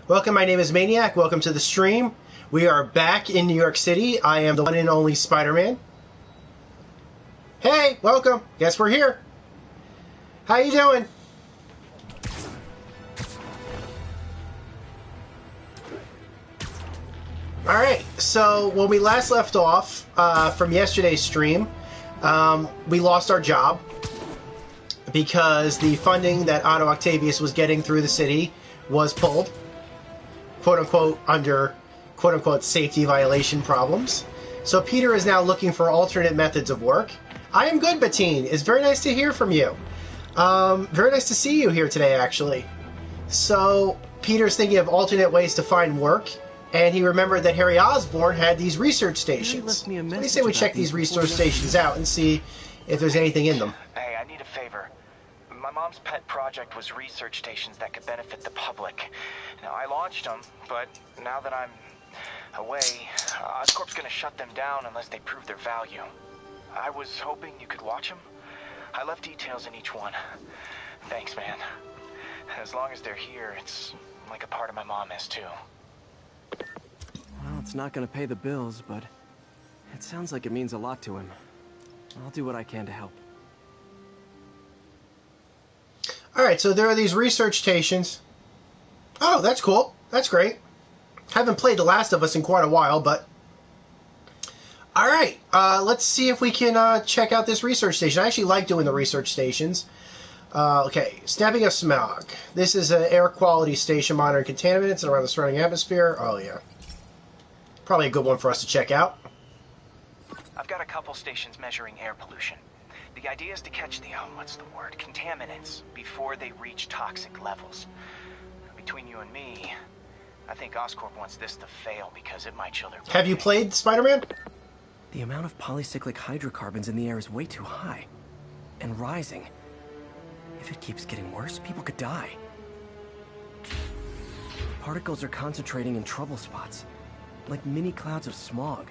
Welcome, my name is Maniac. Welcome to the stream. We are back in New York City. I am the one and only Spider-Man. Hey, welcome. Guess we're here. How you doing? Alright, so when we last left off from yesterday's stream, we lost our job because the funding that Otto Octavius was getting through the city was pulled, quote-unquote, under quote-unquote safety violation problems. So Peter is now looking for alternate methods of work. I am good, Bettine. It's very nice to hear from you. Very nice to see you here today, actually. So Peter's thinking of alternate ways to find work, and he remembered that Harry Osborn had these research stations. What do you say we check these research stations out and see if there's anything in them? Hey, I need a favor. My mom's pet project was research stations that could benefit the public. Now, I launched them, but now that I'm away, Oscorp's gonna shut them down unless they prove their value. I was hoping you could watch them. I left details in each one. Thanks, man. As long as they're here, it's like a part of my mom is too. Well, it's not gonna pay the bills, but it sounds like it means a lot to him. I'll do what I can to help. Alright, so there are these research stations. Oh, that's cool. That's great. Haven't played The Last of Us in quite a while, but... Alright, let's see if we can check out this research station. I actually like doing the research stations. Okay, snapping of smog. This is an air quality station monitoring contaminants around the surrounding atmosphere. Oh, yeah. Probably a good one for us to check out. I've got a couple stations measuring air pollution. The idea is to catch the, contaminants before they reach toxic levels. Between you and me, I think Oscorp wants this to fail because it might chill their... Have you played Spider-Man? The amount of polycyclic hydrocarbons in the air is way too high. And rising. If it keeps getting worse, people could die. Particles are concentrating in trouble spots, like mini clouds of smog.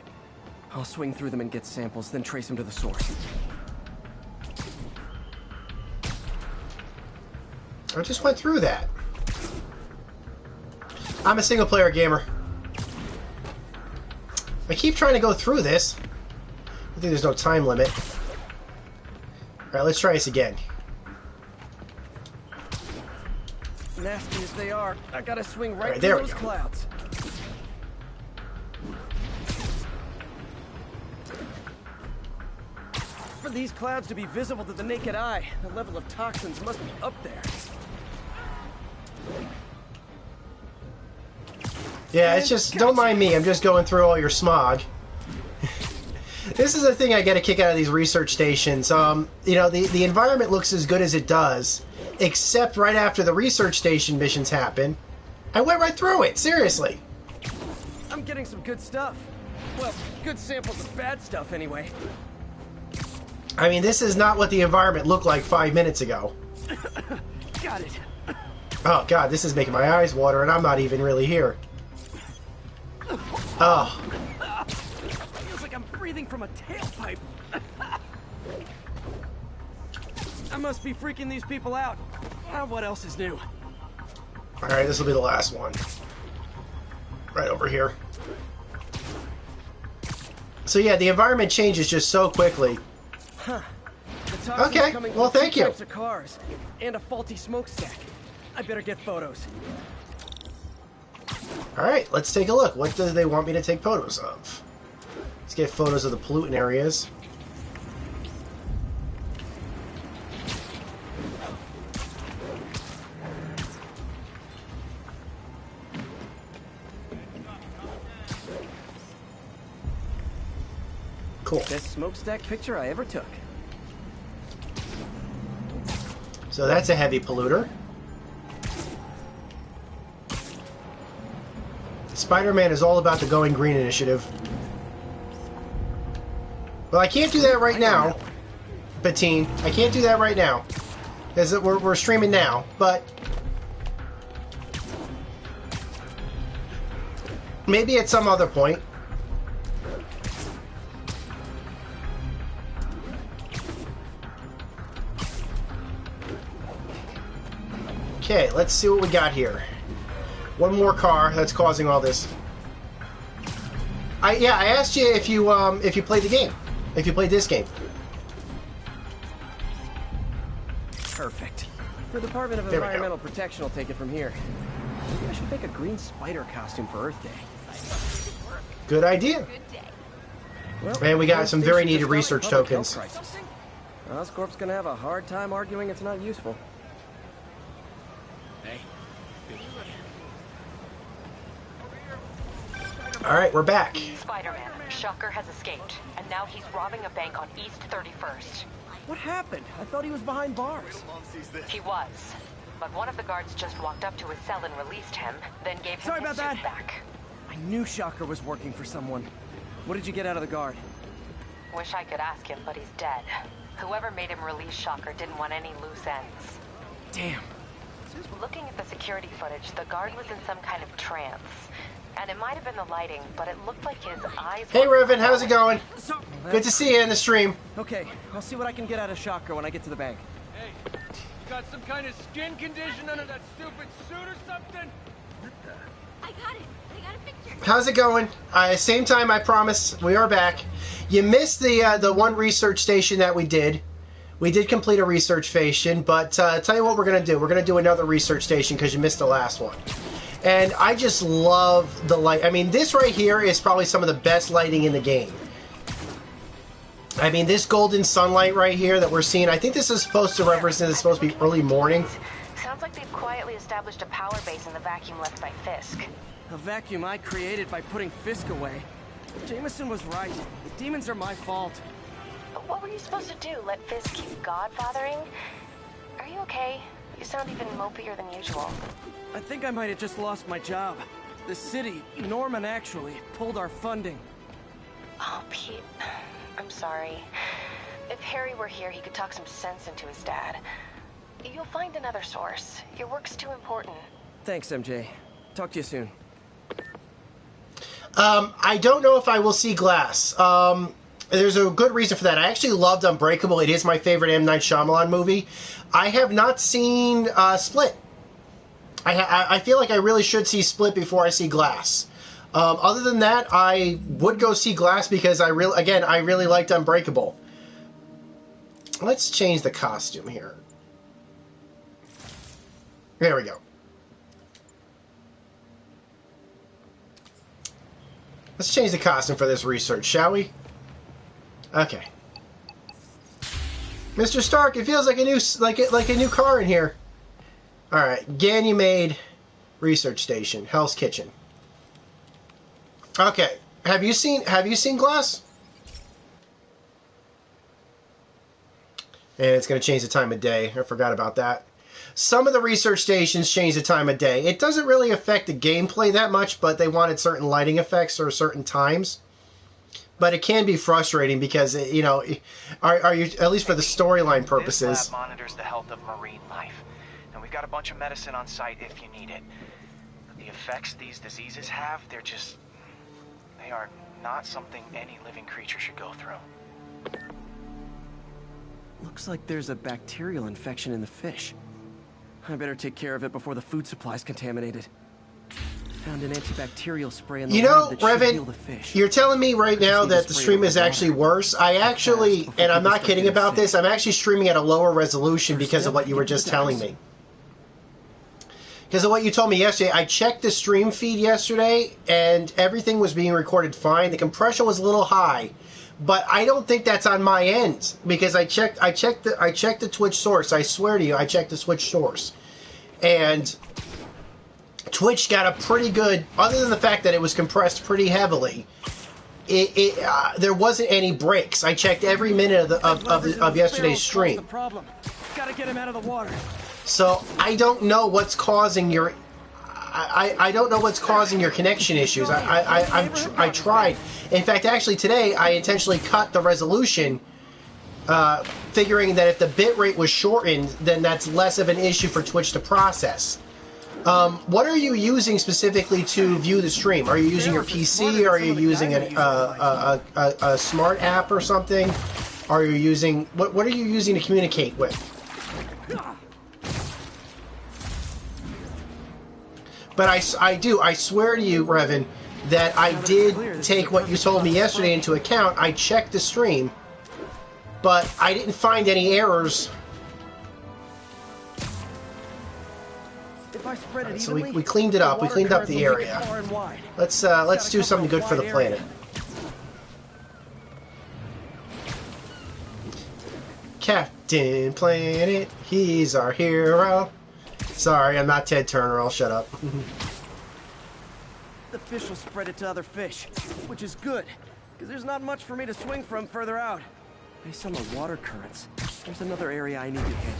I'll swing through them and get samples, then trace them to the source. I just went through that. I'm a single-player gamer. I keep trying to go through this. I think there's no time limit. Alright, let's try this again. Nasty as they are, I gotta swing right Alright, there through we those go. clouds. For these clouds to be visible to the naked eye, the level of toxins must be up there. Yeah, it's just, don't mind me, I'm just going through all your smog. This is the thing I get a kick out of these research stations. You know, the environment looks as good as it does, except right after the research station missions happen. I went right through it, seriously. I'm getting some good stuff. Well, good samples of bad stuff anyway. I mean, this is not what the environment looked like 5 minutes ago. Got it. Oh god, this is making my eyes water and I'm not even really here. Oh. Feels like I'm breathing from a tailpipe. I must be freaking these people out. What else is new? Alright, this will be the last one. Right over here. So yeah, the environment changes just so quickly. Huh. Okay, well thank you. Types of cars and a faulty smokestack. I better get photos. Alright, let's take a look. What do they want me to take photos of? Let's get photos of the pollutant areas. Cool. Best smokestack picture I ever took. So that's a heavy polluter. Spider-Man is all about the Going Green initiative. Well, I can't do that right now, Bettine. I can't do that right now. Because we're streaming now, but... maybe at some other point. Okay, let's see what we got here. One more car that's causing all this. I asked you if you played the game, if you played this game. Perfect. The Department of Environmental Protection will take it from here. Maybe I should make a green spider costume for Earth Day. Good idea. Well, and we got some very needed research tokens. Oscorp's gonna have a hard time arguing it's not useful. Alright, we're back. Spider-Man, Shocker has escaped, and now he's robbing a bank on East 31st. What happened? I thought he was behind bars. He was, but one of the guards just walked up to his cell and released him, then gave him his suit back. I knew Shocker was working for someone. What did you get out of the guard? Wish I could ask him, but he's dead. Whoever made him release Shocker didn't want any loose ends. Damn. Looking at the security footage, the guard was in some kind of trance. And it might have been the lighting, but it looked like his eyes... Hey, Riven, how's it going? Good to see you in the stream. Okay, I'll see what I can get out of Shocker when I get to the bank. Hey, got some kind of skin condition under that stupid suit or something? I got it. I got a picture. How's it going? Same time, I promise. We are back. You missed the one research station that we did. We did complete a research station, but tell you what we're going to do. We're going to do another research station because you missed the last one. And I just love the light. I mean, this right here is probably some of the best lighting in the game. I mean, this golden sunlight right here that we're seeing, I think this is supposed to represent, it's supposed to be early morning. Sounds like they've quietly established a power base in the vacuum left by Fisk. A vacuum I created by putting Fisk away. Jameson was right. The demons are my fault. What were you supposed to do? Let Fisk keep godfathering? Are you okay? You sound even mopier than usual. I think I might have just lost my job. The city, Norman actually, pulled our funding. Oh, Pete. I'm sorry. If Harry were here, he could talk some sense into his dad. You'll find another source. Your work's too important. Thanks, MJ. Talk to you soon. I don't know if I will see Glass. There's a good reason for that. I actually loved Unbreakable. It is my favorite M. Night Shyamalan movie. I have not seen Split. I feel like I really should see Split before I see Glass. Other than that, I would go see Glass because I really liked Unbreakable. Let's change the costume here. There we go. Let's change the costume for this research, shall we? Okay. Mr. Stark, it feels like a new car in here. All right, Ganymede Research Station, Hell's Kitchen. Okay, have you seen Glass? And it's going to change the time of day. I forgot about that. Some of the research stations change the time of day. It doesn't really affect the gameplay that much, but they wanted certain lighting effects or certain times. But it can be frustrating because, you know, are you, at least for the storyline purposes. This lab monitors the health of marine life. And we've got a bunch of medicine on site if you need it. But the effects these diseases have, they are not something any living creature should go through. Looks like there's a bacterial infection in the fish. I better take care of it before the food supply's contaminated. Found an antibacterial spray in the lab that should heal the fish. You're telling me right now that the stream is actually worse? I actually, and I'm not kidding about this, I'm actually streaming at a lower resolution because of what you were just telling me. Because of what you told me yesterday, I checked the stream feed yesterday, and everything was being recorded fine. The compression was a little high, but I don't think that's on my end because I checked the Twitch source. I swear to you, I checked the Twitch source, and Twitch got a pretty good. Other than the fact that it was compressed pretty heavily, there wasn't any breaks. I checked every minute of yesterday's stream. Gotta get him out of the water. So I don't know what's causing your. I don't know what's causing your connection issues. I tried. In fact, actually today I intentionally cut the resolution, figuring that if the bitrate was shortened, then that's less of an issue for Twitch to process. What are you using specifically to view the stream? Are you using your PC? Or are you using a smart app or something? Are you using what are you using to communicate with? But I swear to you, Revan, that I did take what you told me yesterday into account. I checked the stream, but I didn't find any errors. If I spread it So evenly, we cleaned it up. We cleaned up the area. Let's do something good for the planet. Captain Planet, he's our hero. Sorry, I'm not Ted Turner. I'll shut up. The fish will spread it to other fish, which is good, because there's not much for me to swing from further out. Based on the water currents, there's another area I need to hit.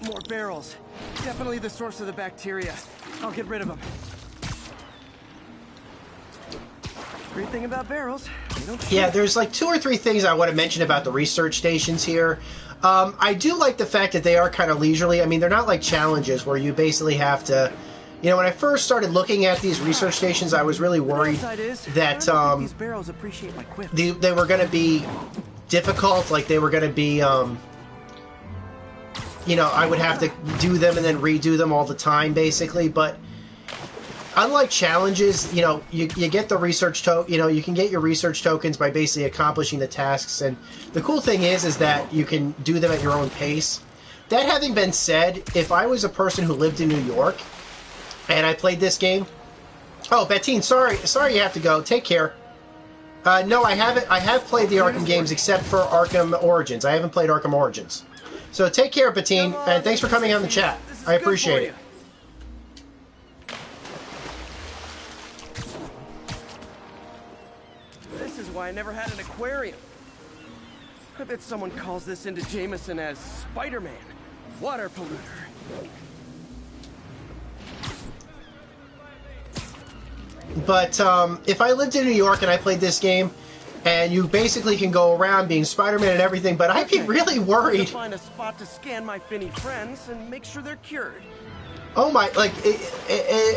More barrels. Definitely the source of the bacteria. I'll get rid of them. Great thing about barrels, they don't shoot. Yeah, there's like 2 or 3 things I want to mention about the research stations here. I do like the fact that they are kind of leisurely. I mean, they're not like challenges where you basically have to... You know, when I first started looking at these research stations, I was really worried that these barrels appreciate my quips. they were going to be difficult, like they were going to be... you know, I would have to do them and then redo them all the time, basically, but... Unlike challenges, you know, you get the research you know, you can get your research tokens by basically accomplishing the tasks, and the cool thing is that you can do them at your own pace. That having been said, if I was a person who lived in New York and I played this game... Oh, Bettine, sorry you have to go. Take care. No, I haven't. I have played the Arkham games except for Arkham Origins. I haven't played Arkham Origins. So take care, Bettine, and thanks for coming on the chat. I appreciate it. Why I never had an aquarium. I bet someone calls this into Jameson as Spider-Man, water polluter. But if I lived in New York and I played this game, and you basically can go around being Spider-Man and everything, but I'd be really worried. To find a spot to scan my finny friends and make sure they're cured. Oh my, like,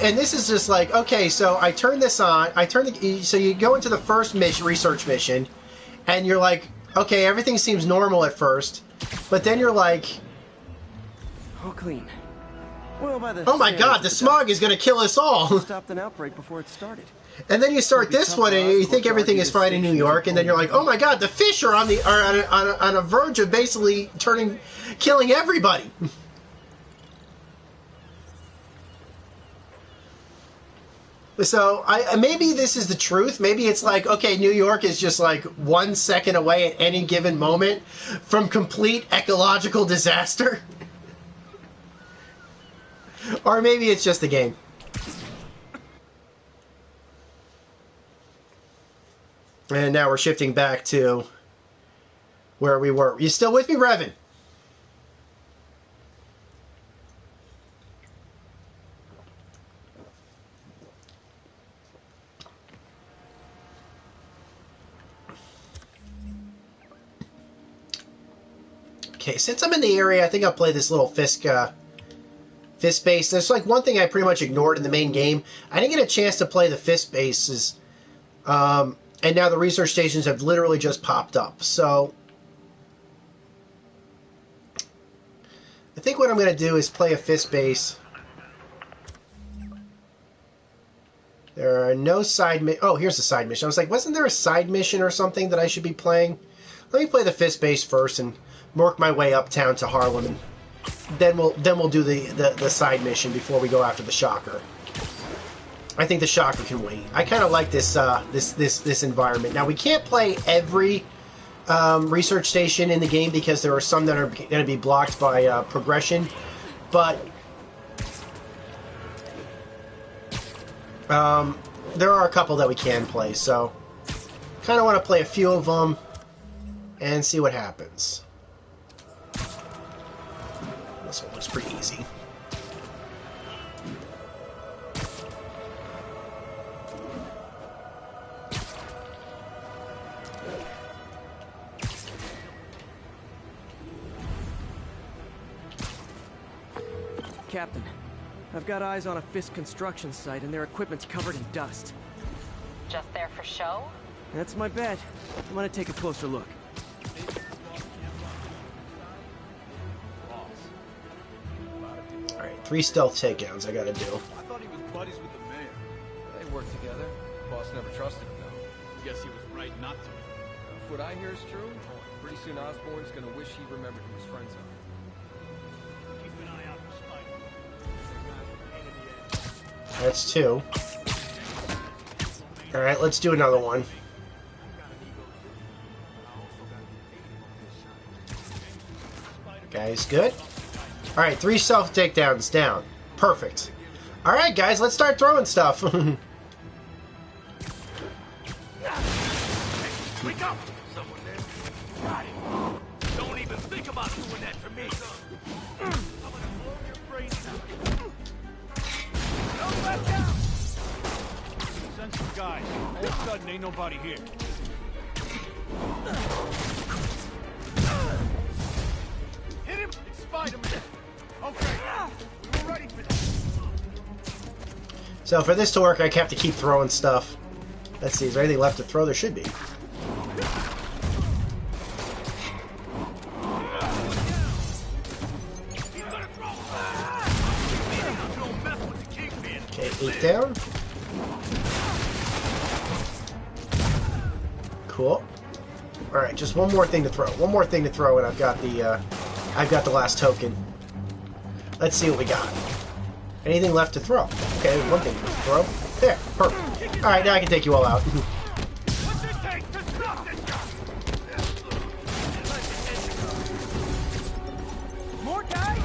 and this is just like, okay, so I turn this on, so you go into the first research mission, and you're like, okay, everything seems normal at first, but then you're like... All clean. Well, by the oh my god, the smog is going to kill us all! Stopped an outbreak before it started. And then you start this one, and you think everything is fine in New York, and then you're like, oh my god, the fish are on a verge of basically killing everybody! So, maybe this is the truth. Maybe it's like, okay, New York is just like 1 second away at any given moment from complete ecological disaster. Or maybe it's just a game. And now we're shifting back to where we were. You still with me, Revan? Okay, since I'm in the area, I think I'll play this little Fisk base. There's like one thing I pretty much ignored in the main game. I didn't get a chance to play the Fisk bases, and now the research stations have literally just popped up. So I think what I'm going to do is play a Fisk base. There are no side oh, here's the side mission. I was like, wasn't there a side mission or something that I should be playing? Let me play the Fisk base first and work my way uptown to Harlem, and then we'll do the side mission before we go after the Shocker. I think the Shocker can wait. I kind of like this this environment. Now we can't play every research station in the game because there are some that are going to be blocked by progression, but there are a couple that we can play. So kind of want to play a few of them and see what happens. This one looks pretty easy. Captain, I've got eyes on a Fisk construction site and their equipment's covered in dust. Just there for show? That's my bet. I'm gonna take a closer look. 3 stealth takedowns I gotta do. I thought he was buddies with the mayor. They work together. Boss never trusted him, though. Guess he was right not to. If what I hear is true, pretty soon Osborn's gonna wish he remembered who his friends are. Keep an eye out for Spider. That's 2. Alright, let's do another one. Guys, good? Alright, 3 stealth takedowns down. Perfect. Alright, guys, let's start throwing stuff. Wake up! Someone there. Got it. Don't even think about doing that to me. I'm gonna blow your brains out. Don't let down! Send some guys. All of a sudden, ain't nobody here. Hit him! It's Spider-Man. Okay. We were ready for this. So for this to work, I have to keep throwing stuff. Let's see, is there anything left to throw? There should be. Okay, 8 down. Cool. Alright, just one more thing to throw. One more thing to throw, and I've got the last token. Let's see what we got. Anything left to throw? Okay, one thing to throw. There, perfect. Alright, now I can take you all out. More guys?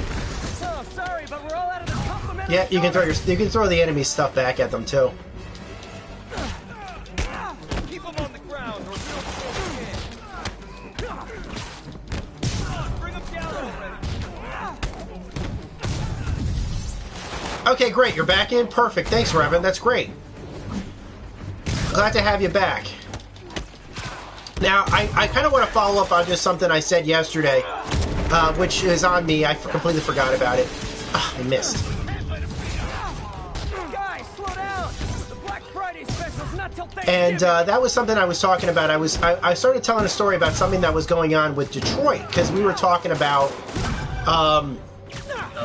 Oh, sorry, but we're all out of the complimentary. Yeah, you can throw the enemy stuff back at them too. Keep them on the ground, or we'll bring them down already. Okay, great. You're back in. Perfect. Thanks, Revan. That's great. Glad to have you back. Now, I kind of want to follow up on just something I said yesterday, which is on me. I completely forgot about it. I missed. Guys, slow down. The Black Friday special's not till And that was something I was talking about. I started telling a story about something that was going on with Detroit, because we were talking about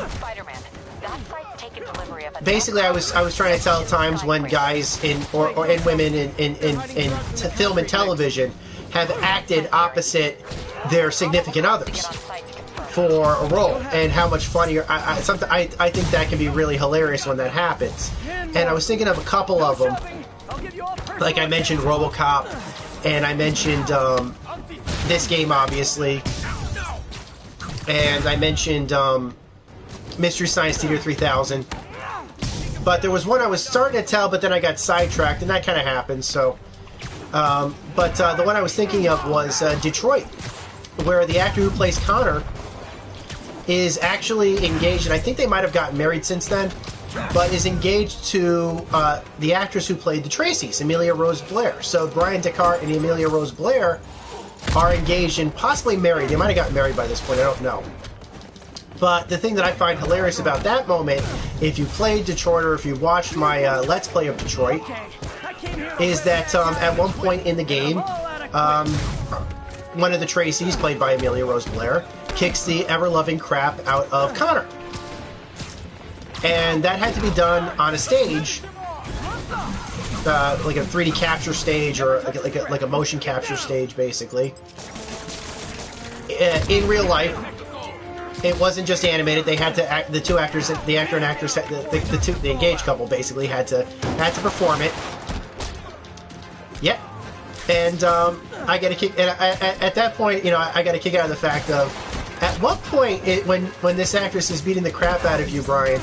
Spider-Man, that site's taken delivery of a basically I was trying to tell times when guys or women in film and television have acted opposite their significant others for a role, and how much funnier I think that can be really hilarious when that happens. And I was thinking of a couple of them, like I mentioned RoboCop, and I mentioned this game obviously, and I mentioned Mystery Science Theater 3000. But there was one I was starting to tell, but then I got sidetracked, and that kind of happened. So, but the one I was thinking of was Detroit, where the actor who plays Connor is actually engaged, and I think they might have gotten married since then, but is engaged to the actress who played the Tracys, Amelia Rose Blair. So Brian Descartes and Amelia Rose Blair are engaged and possibly married. They might have gotten married by this point, I don't know. But the thing that I find hilarious about that moment, if you played Detroit or if you watched my Let's Play of Detroit, is that at one point in the game, one of the Tracys, played by Amelia Rose Blair, kicks the ever-loving crap out of Connor. And that had to be done on a stage, like a 3D capture stage, or like a motion capture stage, basically. In real life, it wasn't just animated. They had to act. The two actors, the actor and actress, the engaged couple, basically had to perform it. Yep. And I got a kick. And at that point, I got a kick out of the fact of, at what point, when this actress is beating the crap out of you, Brian,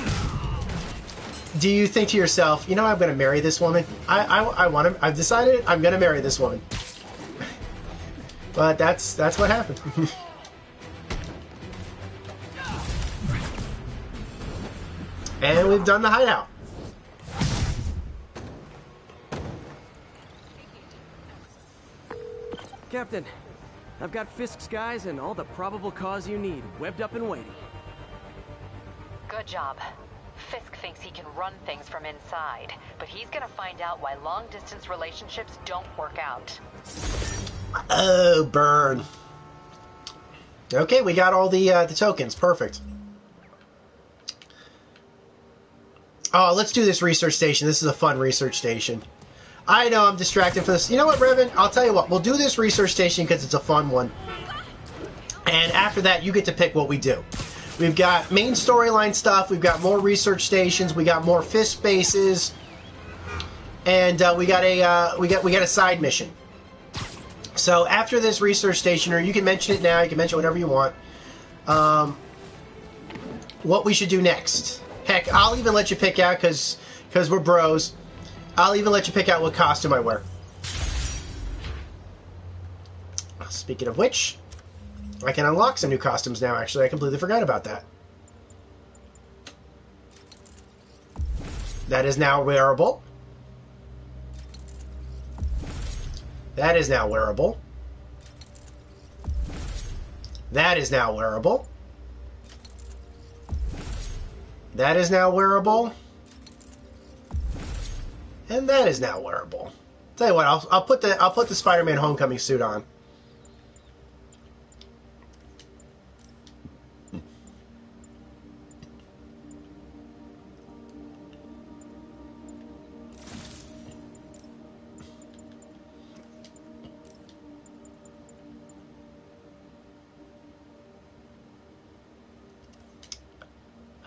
do you think to yourself, I'm going to marry this woman? I've decided I'm going to marry this woman. But that's what happened. And we've done the hideout. Captain, I've got Fisk's guys and all the probable cause you need, webbed up and waiting. Good job. Fisk thinks he can run things from inside, but he's gonna find out why long-distance relationships don't work out. Oh, burn. Okay, we got all the tokens. Perfect. Oh, let's do this research station. This is a fun research station. I know I'm distracted for this. You know what, Revan? I'll tell you what. We'll do this research station because it's a fun one. And after that, you get to pick what we do. We've got main storyline stuff. We've got more research stations. We got more fist bases, and we got a side mission. So after this research station, or you can mention it now. You can mention whatever you want. What we should do next? Heck, I'll even let you pick out because we're bros. I'll even let you pick out what costume I wear. Speaking of which, I can unlock some new costumes now, actually. I completely forgot about that. That is now wearable. That is now wearable. That is now wearable. That is now wearable. And that is now wearable. Tell you what, I'll put the Spider-Man Homecoming suit on.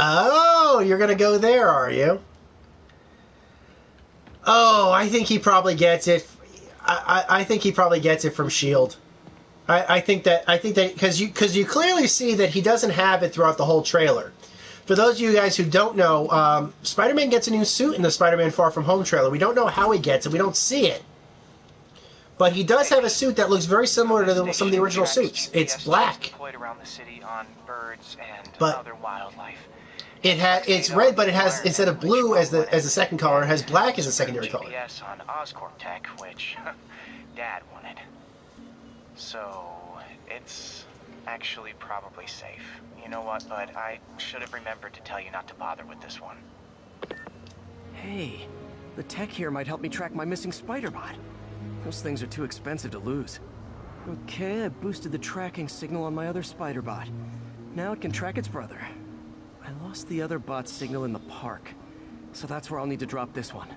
Oh, you're gonna go there, are you? Oh, I think he probably gets it. I think he probably gets it from S.H.I.E.L.D. I think that because you clearly see that he doesn't have it throughout the whole trailer. For those of you guys who don't know, Spider-Man gets a new suit in the Spider-Man Far From Home trailer. We don't know how he gets it. We don't see it. But he does have a suit that looks very similar to some of the original suits. It's black. Deployed around the city on birds and But other wildlife. It's red, but it has, instead of blue as the second color, it has black as the secondary color. GPS on Oscorp tech, which Dad wanted. So it's actually probably safe. You know what, bud? I should have remembered to tell you not to bother with this one. Hey, the tech here might help me track my missing Spider-Bot. Those things are too expensive to lose. Okay, I boosted the tracking signal on my other Spider-Bot. Now it can track its brother. I lost the other bot's signal in the park, so that's where I'll need to drop this one.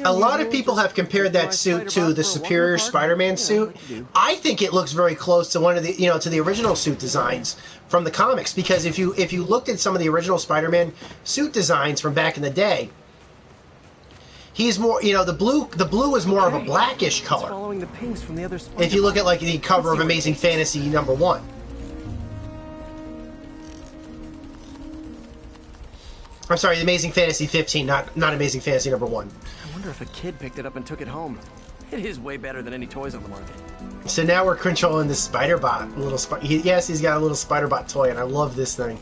A lot of people have compared that suit to the Superior Spider-Man suit. I think it looks very close to one of the, to the original suit designs from the comics, because if you looked at some of the original Spider-Man suit designs from back in the day, he's more, the blue is more of a blackish color. Following the pinks from the other if you look at like the cover of Amazing Fantasy #1. I'm sorry, the Amazing Fantasy 15, not Amazing Fantasy #1. I wonder if a kid picked it up and took it home. It is way better than any toys on the market. So now we're controlling this Spider-Bot. Yes, he's got a little Spider-Bot toy, and I love this thing.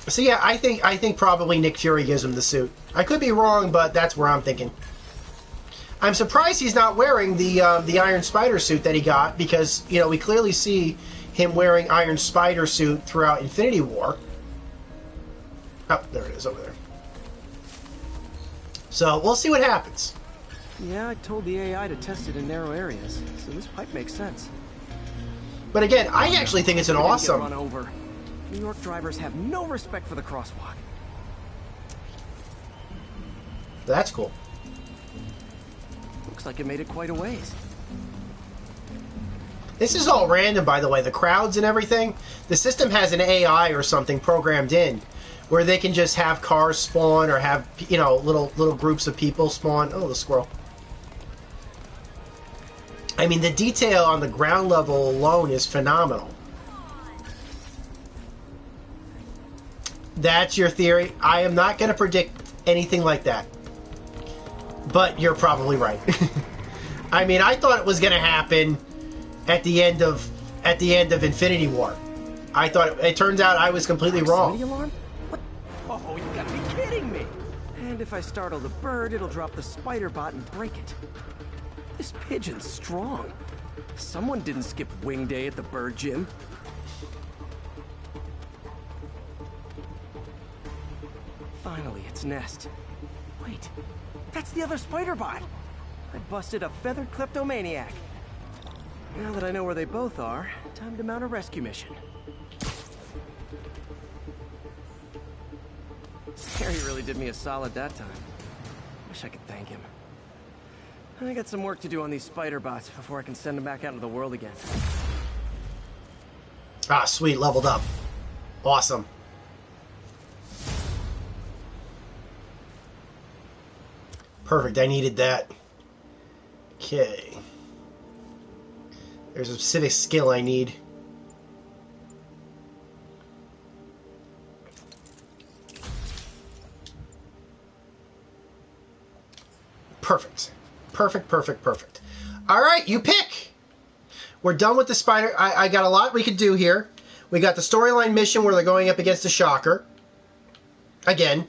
So yeah, I think probably Nick Fury gives him the suit. I could be wrong, but that's where I'm thinking. I'm surprised he's not wearing the Iron Spider suit that he got, because we clearly see him wearing Iron Spider suit throughout Infinity War. Oh, there it is over there. So we'll see what happens. Yeah, I told the AI to test it in narrow areas, so this pipe makes sense. But again, I actually think it's an awesome. Run over. New York drivers have no respect for the crosswalk. That's cool. Looks like it made it quite a ways. This is all random, by the way. The crowds and everything. The system has an AI or something programmed in, where they can just have cars spawn or have little groups of people spawn. Oh, the squirrel. I mean, the detail on the ground level alone is phenomenal. That's your theory. I am not going to predict anything like that. But you're probably right. I mean, I thought it was going to happen at the end of Infinity War. I thought it turns out I was completely wrong. Alarm? What? Oh, you gotta be kidding me! And if I startle the bird, it'll drop the Spider-Bot and break it. This pigeon's strong. Someone didn't skip wing day at the bird gym. Finally, its nest. Wait, that's the other Spider-Bot. I busted a feathered kleptomaniac. Now that I know where they both are, time to mount a rescue mission. Harry really did me a solid that time. Wish I could thank him. I got some work to do on these spider bots before I can send them back out into the world again. Ah, sweet, leveled up. Awesome. Perfect, I needed that. Okay. There's a specific skill I need. Perfect. Perfect, perfect, perfect. All right, you pick. We're done with the spider. I got a lot we could do here. We got the storyline mission where they're going up against the Shocker. Again.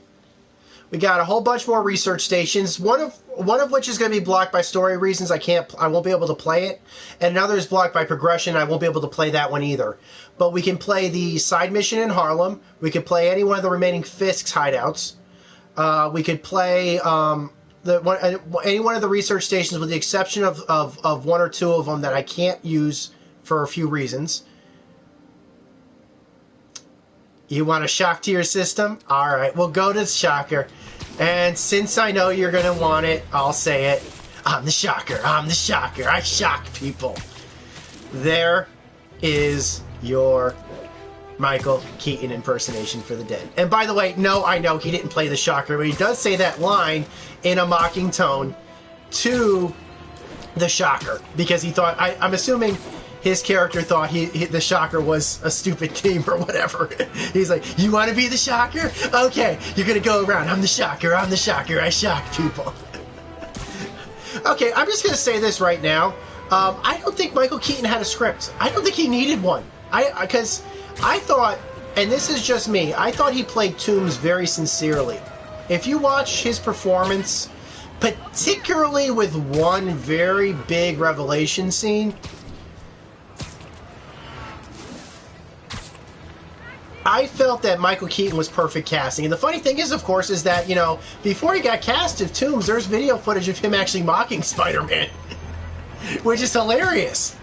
We got a whole bunch more research stations. One of which is going to be blocked by story reasons. I won't be able to play it. And another is blocked by progression. I won't be able to play that one either. But we can play the side mission in Harlem. We could play any one of the remaining Fisk's hideouts. We could play any one of the research stations with the exception of one or two of them that I can't use for a few reasons. You want a shock to your system? Alright, we'll go to Shocker. And since I know you're going to want it, I'll say it. I'm the Shocker. I'm the Shocker. I shock people. There is your Michael Keaton impersonation for the dead. And by the way, no, I know he didn't play the Shocker, but he does say that line in a mocking tone to the Shocker. Because he thought, I'm assuming his character thought the Shocker was a stupid game or whatever. He's like, you want to be the Shocker? Okay, you're going to go around. I'm the Shocker. I'm the Shocker. I shock people. Okay, I'm just going to say this right now. I don't think Michael Keaton had a script. I don't think he needed one. Because I thought, and this is just me, I thought he played Toombs very sincerely. If you watch his performance, particularly with one very big revelation scene, I felt that Michael Keaton was perfect casting. And the funny thing is, of course, is that, you know, before he got cast as Toombs, there's video footage of him actually mocking Spider-Man, which is hilarious.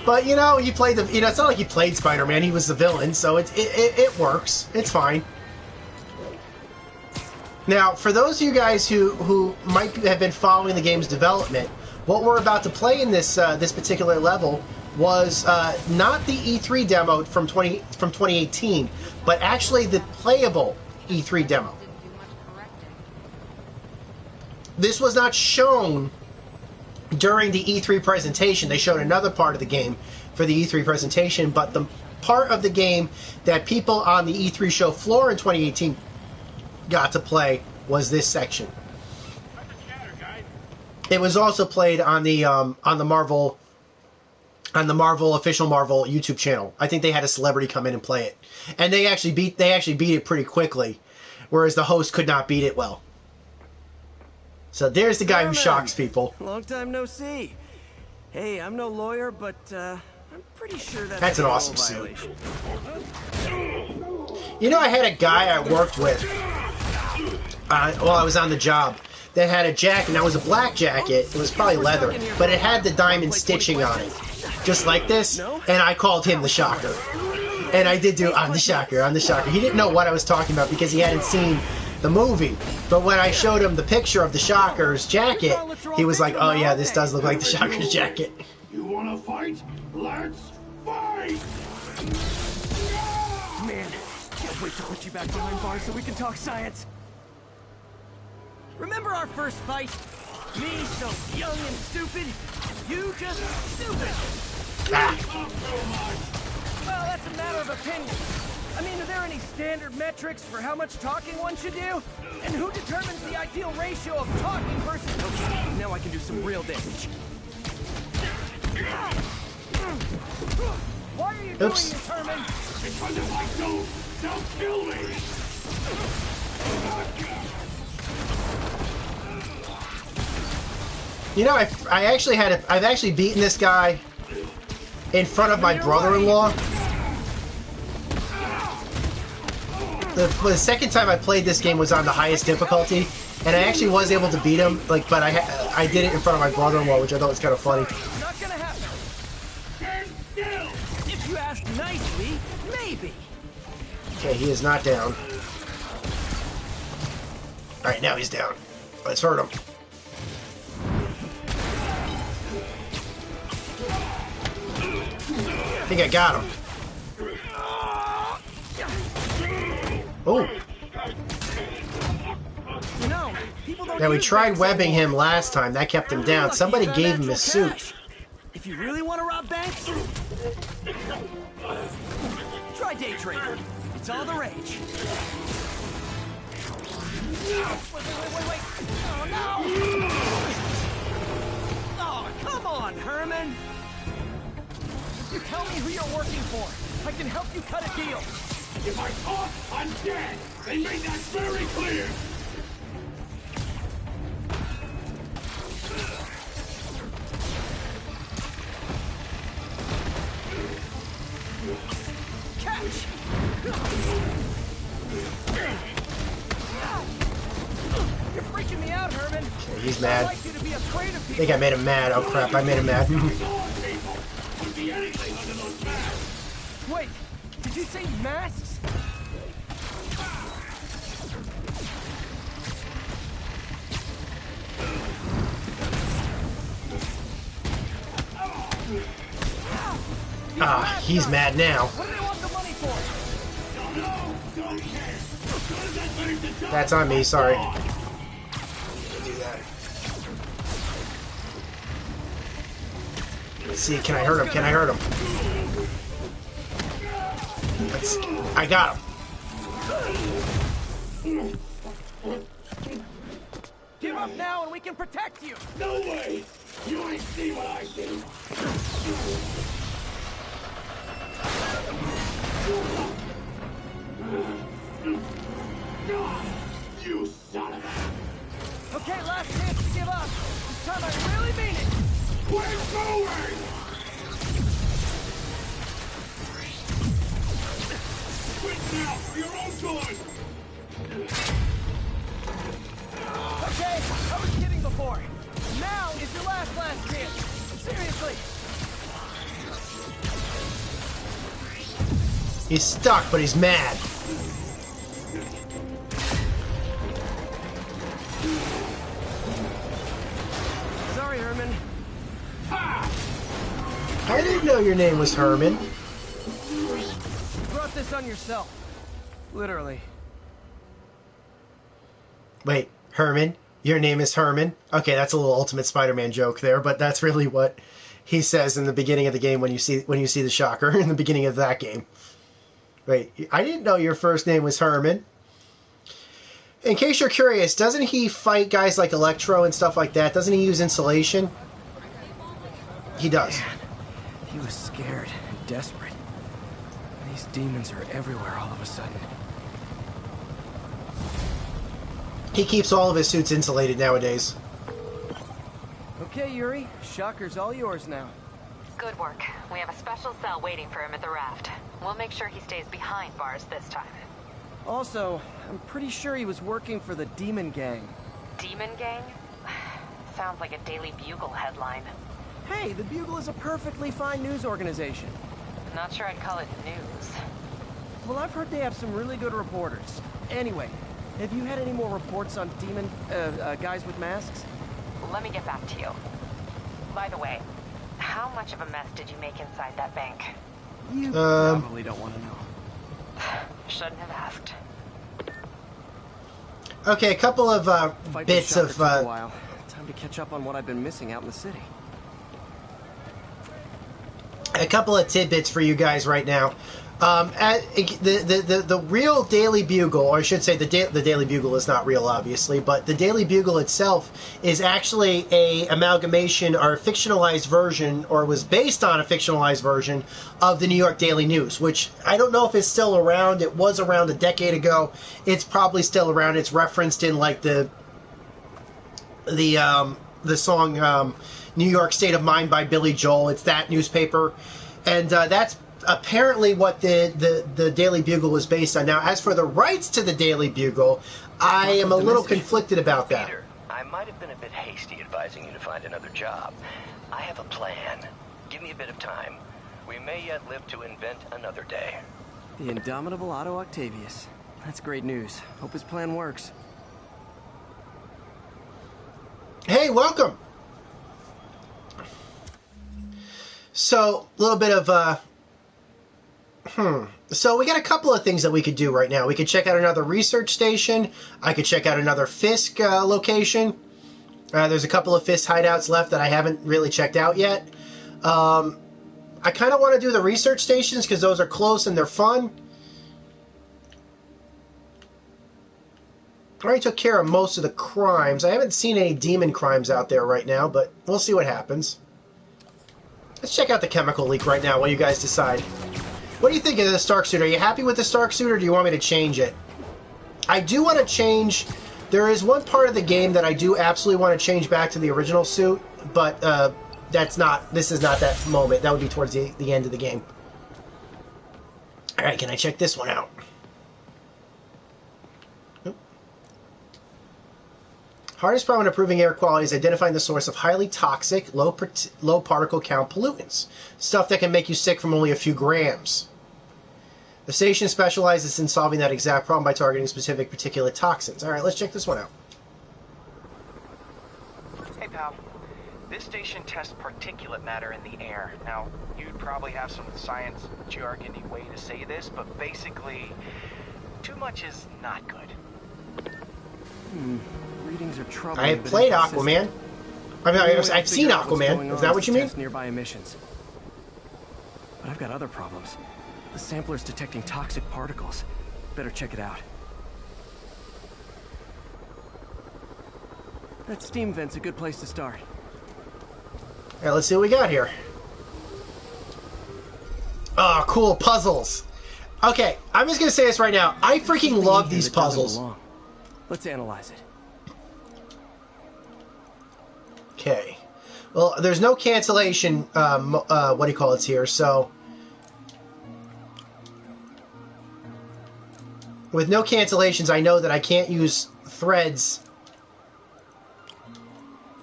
But, you know, he played the, you know, it's not like he played Spider-Man, he was the villain, so it works. It's fine. Now, for those of you guys who might have been following the game's development, what we're about to play in this this particular level was not the E3 demo from 2018, but actually the playable E3 demo. This was not shown during the E3 presentation. They showed another part of the game for the E3 presentation, but the part of the game that people on the E3 show floor in 2018 got to play was this section. It was also played on the Marvel official Marvel YouTube channel. I think they had a celebrity come in and play it, and they actually beat it pretty quickly, whereas the host could not beat it well. So there's the guy who shocks people. Long time no see. Hey, I'm no lawyer, but I'm pretty sure that's an awesome suit. You know, I had a guy I worked with while I was on the job that had a jacket, and that was a black jacket. It was probably leather, but it had the diamond stitching on it, just like this, and I called him the Shocker. And I did do, I'm the Shocker, I'm the Shocker. He didn't know what I was talking about because he hadn't seen the movie, but when I showed him the picture of the Shocker's jacket, he was like, oh yeah, this does look like the Shocker's jacket. You wanna fight? Let's fight! Man, can't wait to put you back behind bars so we can talk science. Remember our first fight? Me so young and stupid, you just stupid. Well, that's a matter of opinion. I mean, are there any standard metrics for how much talking one should do? And who determines the ideal ratio of talking versus... Okay, now I can do some real damage. Why are you doing this, Herman? Because if I don't, they'll kill me! You know, I've actually beaten this guy in front of my brother-in-law. The second time I played this game was on the highest difficulty, and I actually was able to beat him. Like, but I did it in front of my brother-in-law, which I thought was kind of funny. Not gonna happen. If you ask nicely, maybe. Okay, he is not down. Alright, now he's down. Let's hurt him. I think I got him. Oh. Yeah, we tried webbing him last time. That kept him down. Somebody gave him his suit. If you really want to rob banks, try day trading. It's all the rage. Wait. Oh, no! Oh, come on, Herman! You tell me who you're working for. I can help you cut a deal. If I talk, I'm dead. They made that very clear. Catch! You're freaking me out, Herman. Okay, he's mad. I'd like you to be afraid of I think I made him mad. Oh crap, I made him mad. Wait, did you say masks? Ah, he's mad now. What do they want the money for? That's on me, sorry. Let's see, can I hurt him? Can I hurt him? I got him. Give up now and we can protect you! No way! You ain't see what I see! You son of a... Okay, last chance to give up. This time I really mean it. We're going! Quit now for your own good! Okay, I was kidding before. Now is your last chance. Seriously. He's stuck, but he's mad. Sorry, Herman. I didn't know your name was Herman. You brought this on yourself. Literally. Wait, Herman? Your name is Herman? Okay, that's a little Ultimate Spider-Man joke there, but that's really what he says in the beginning of the game when you see the Shocker in the beginning of that game. Wait, I didn't know your first name was Herman. In case you're curious, doesn't he fight guys like Electro and stuff like that? Doesn't he use insulation? He does. Man, he was scared and desperate. These demons are everywhere all of a sudden. He keeps all of his suits insulated nowadays. Okay, Yuri. Shocker's all yours now. Good work. We have a special cell waiting for him at the raft. We'll make sure he stays behind bars this time. Also, I'm pretty sure he was working for the Demon Gang. Demon Gang? Sounds like a Daily Bugle headline. Hey, the Bugle is a perfectly fine news organization. Not sure I'd call it news. Well, I've heard they have some really good reporters. Anyway, have you had any more reports on demon, guys with masks? Let me get back to you. By the way, how much of a mess did you make inside that bank? You probably don't want to know. Shouldn't have asked. Okay, a couple of bits of... Took a while. Time to catch up on what I've been missing out in the city. A couple of tidbits for you guys right now. The real Daily Bugle, or I should say the Daily Bugle is not real, obviously, but the Daily Bugle itself is actually a amalgamation or a fictionalized version, or was based on a fictionalized version of the New York Daily News, which I don't know if it's still around. It was around a decade ago. It's probably still around. It's referenced in like the song New York State of Mind by Billy Joel. It's that newspaper, and that's apparently what the Daily Bugle was based on. Now, as for the rights to the Daily Bugle, I am a little conflicted about that. Peter, I might have been a bit hasty advising you to find another job. I have a plan. Give me a bit of time. We may yet live to invent another day. The indomitable Otto Octavius. That's great news. Hope his plan works. Hey, welcome. So, a little bit of, So we got a couple of things that we could do right now. We could check out another research station. I could check out another Fisk location. There's a couple of Fisk hideouts left that I haven't really checked out yet. I kind of want to do the research stations because those are close and they're fun. I already took care of most of the crimes. I haven't seen any demon crimes out there right now, but we'll see what happens. Let's check out the chemical leak right now while you guys decide. What do you think of the Stark suit? Are you happy with the Stark suit, or do you want me to change it? I do want to change... There is one part of the game that I do absolutely want to change back to the original suit, but that's not... This is not that moment. That would be towards the end of the game. Alright, can I check this one out? Hardest problem in improving air quality is identifying the source of highly toxic, low particle count pollutants. Stuff that can make you sick from only a few grams. The station specializes in solving that exact problem by targeting specific particulate toxins. Alright, let's check this one out. Hey, pal. This station tests particulate matter in the air. Now, you'd probably have some science jargony way to say this, but basically, too much is not good. Readings are troubling. I have played Aquaman. I mean, I've seen Aquaman. Is that what you mean? Nearby emissions. But I've got other problems. The sampler's detecting toxic particles. Better check it out. That steam vent's a good place to start. Alright, let's see what we got here. Oh, cool puzzles. Okay, I'm just gonna say this right now. I freaking love these puzzles. Let's analyze it. Okay. Well, there's no cancellation, what do you call it here, so... With no cancellations, I know that I can't use threads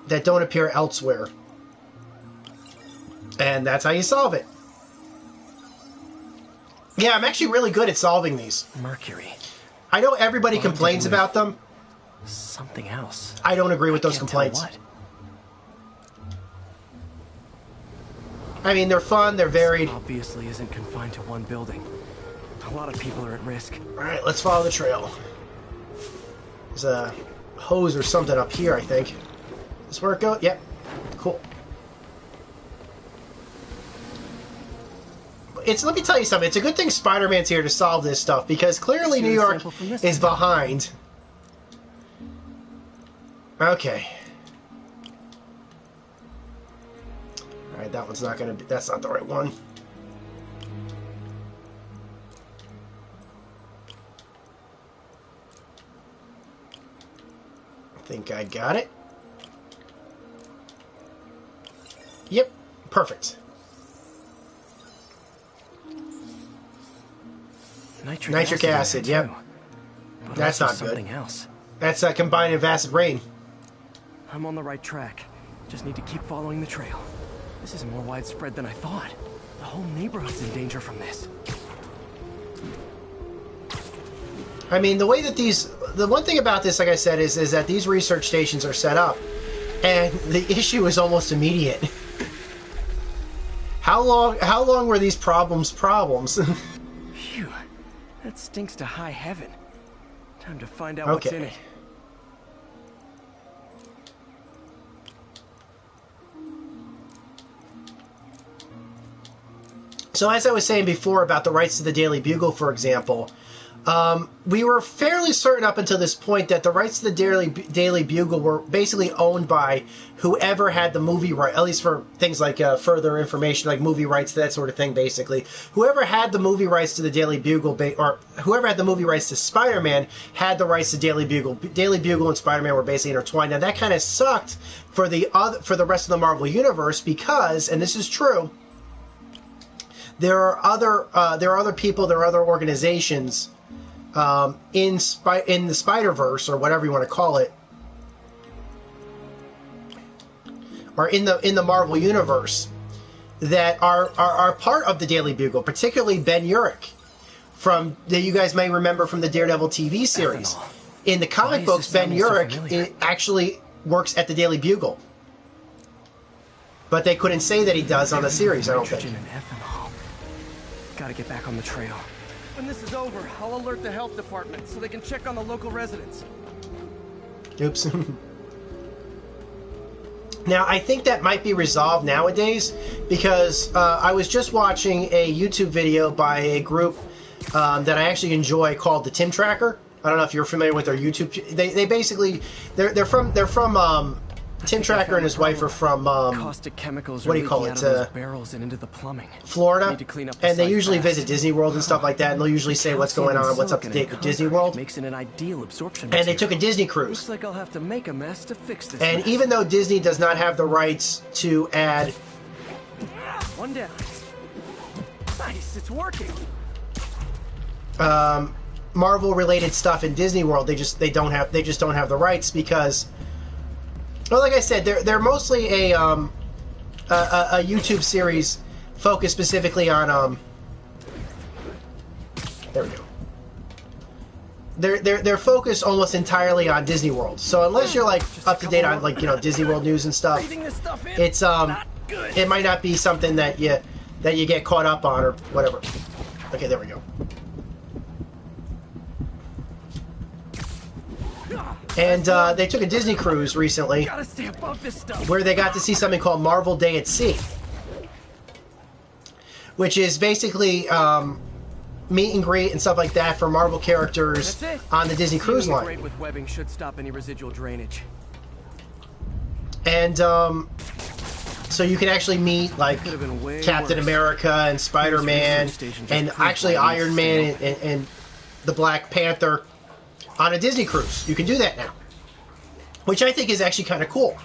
that don't appear elsewhere. And that's how you solve it. Yeah, I'm actually really good at solving these. Mercury. I know everybody complains about them. Something else. I don't agree with those complaints. What? I mean, they're fun, they're varied. This obviously isn't confined to one building. A lot of people are at risk. Alright, let's follow the trail. There's a hose or something up here, I think. This where it go? Yep. Cool. Let me tell you something. It's a good thing Spider-Man's here to solve this stuff, because clearly New York is behind. Okay. Alright, that one's not gonna be... That's not the right one. I think I got it. Yep. Perfect. Nitric acid, yep. That's not good. Something else. That's combined with acid rain. I'm on the right track. Just need to keep following the trail. This is more widespread than I thought. The whole neighborhood's in danger from this. I mean, the way that the one thing about this, like I said, is that these research stations are set up, and the issue is almost immediate. How long were these problems? Phew, that stinks to high heaven. Time to find out what's in it. So as I was saying before about the rights to the Daily Bugle, for example, we were fairly certain up until this point that the rights to the Daily Bugle were basically owned by whoever had the movie right, at least for things like further information, like movie rights, that sort of thing, basically. Whoever had the movie rights to the Daily Bugle, or whoever had the movie rights to Spider-Man, had the rights to Daily Bugle. Daily Bugle and Spider-Man were basically intertwined. Now, that kind of sucked for the rest of the Marvel Universe because, and this is true, there are other people, there are other organizations in the Spider-Verse, or whatever you want to call it, or in the Marvel Universe, that are part of the Daily Bugle, particularly Ben Urich, that you guys may remember from the Daredevil TV series. In the comic books, Ben Urich actually works at the Daily Bugle. But they couldn't say that he does on the series, I don't think. Nitrogen and ethanol. Gotta get back on the trail. When this is over, I'll alert the health department so they can check on the local residents. Oops. Now, I think that might be resolved nowadays because I was just watching a YouTube video by a group that I actually enjoy called the Tim Tracker. I don't know if you're familiar with their YouTube. They basically they're from Tim Tracker and his wife are from caustic chemicals. What do you call it? Barrels and into the plumbing. Florida. Need to clean up the and they site usually fast. visit Disney World and stuff like that, and they'll usually say what's going on, what's up to date with Disney World. Makes it an ideal absorption. And they took a Disney cruise. Looks like I'll have to make a mess to fix this. And mess. even though Disney does not have the rights to add one down. Nice, it's working. Marvel related stuff in Disney World, they just don't have the rights because, well, like I said, they're mostly a YouTube series focused specifically on there we go. They're focused almost entirely on Disney World. So unless you're like up to date on, like, you know, Disney World news and stuff, it's it might not be something that you get caught up on or whatever. Okay, there we go. And they took a Disney cruise recently where they got to see something called Marvel Day at Sea, which is basically meet and greet and stuff like that for Marvel characters on the Disney Cruise Line. Great with webbing should stop any residual drainage. And so you can actually meet like Captain America and Spider-Man and actually Iron Man and the Black Panther on a Disney cruise. You can do that now, which I think is actually kind of cool.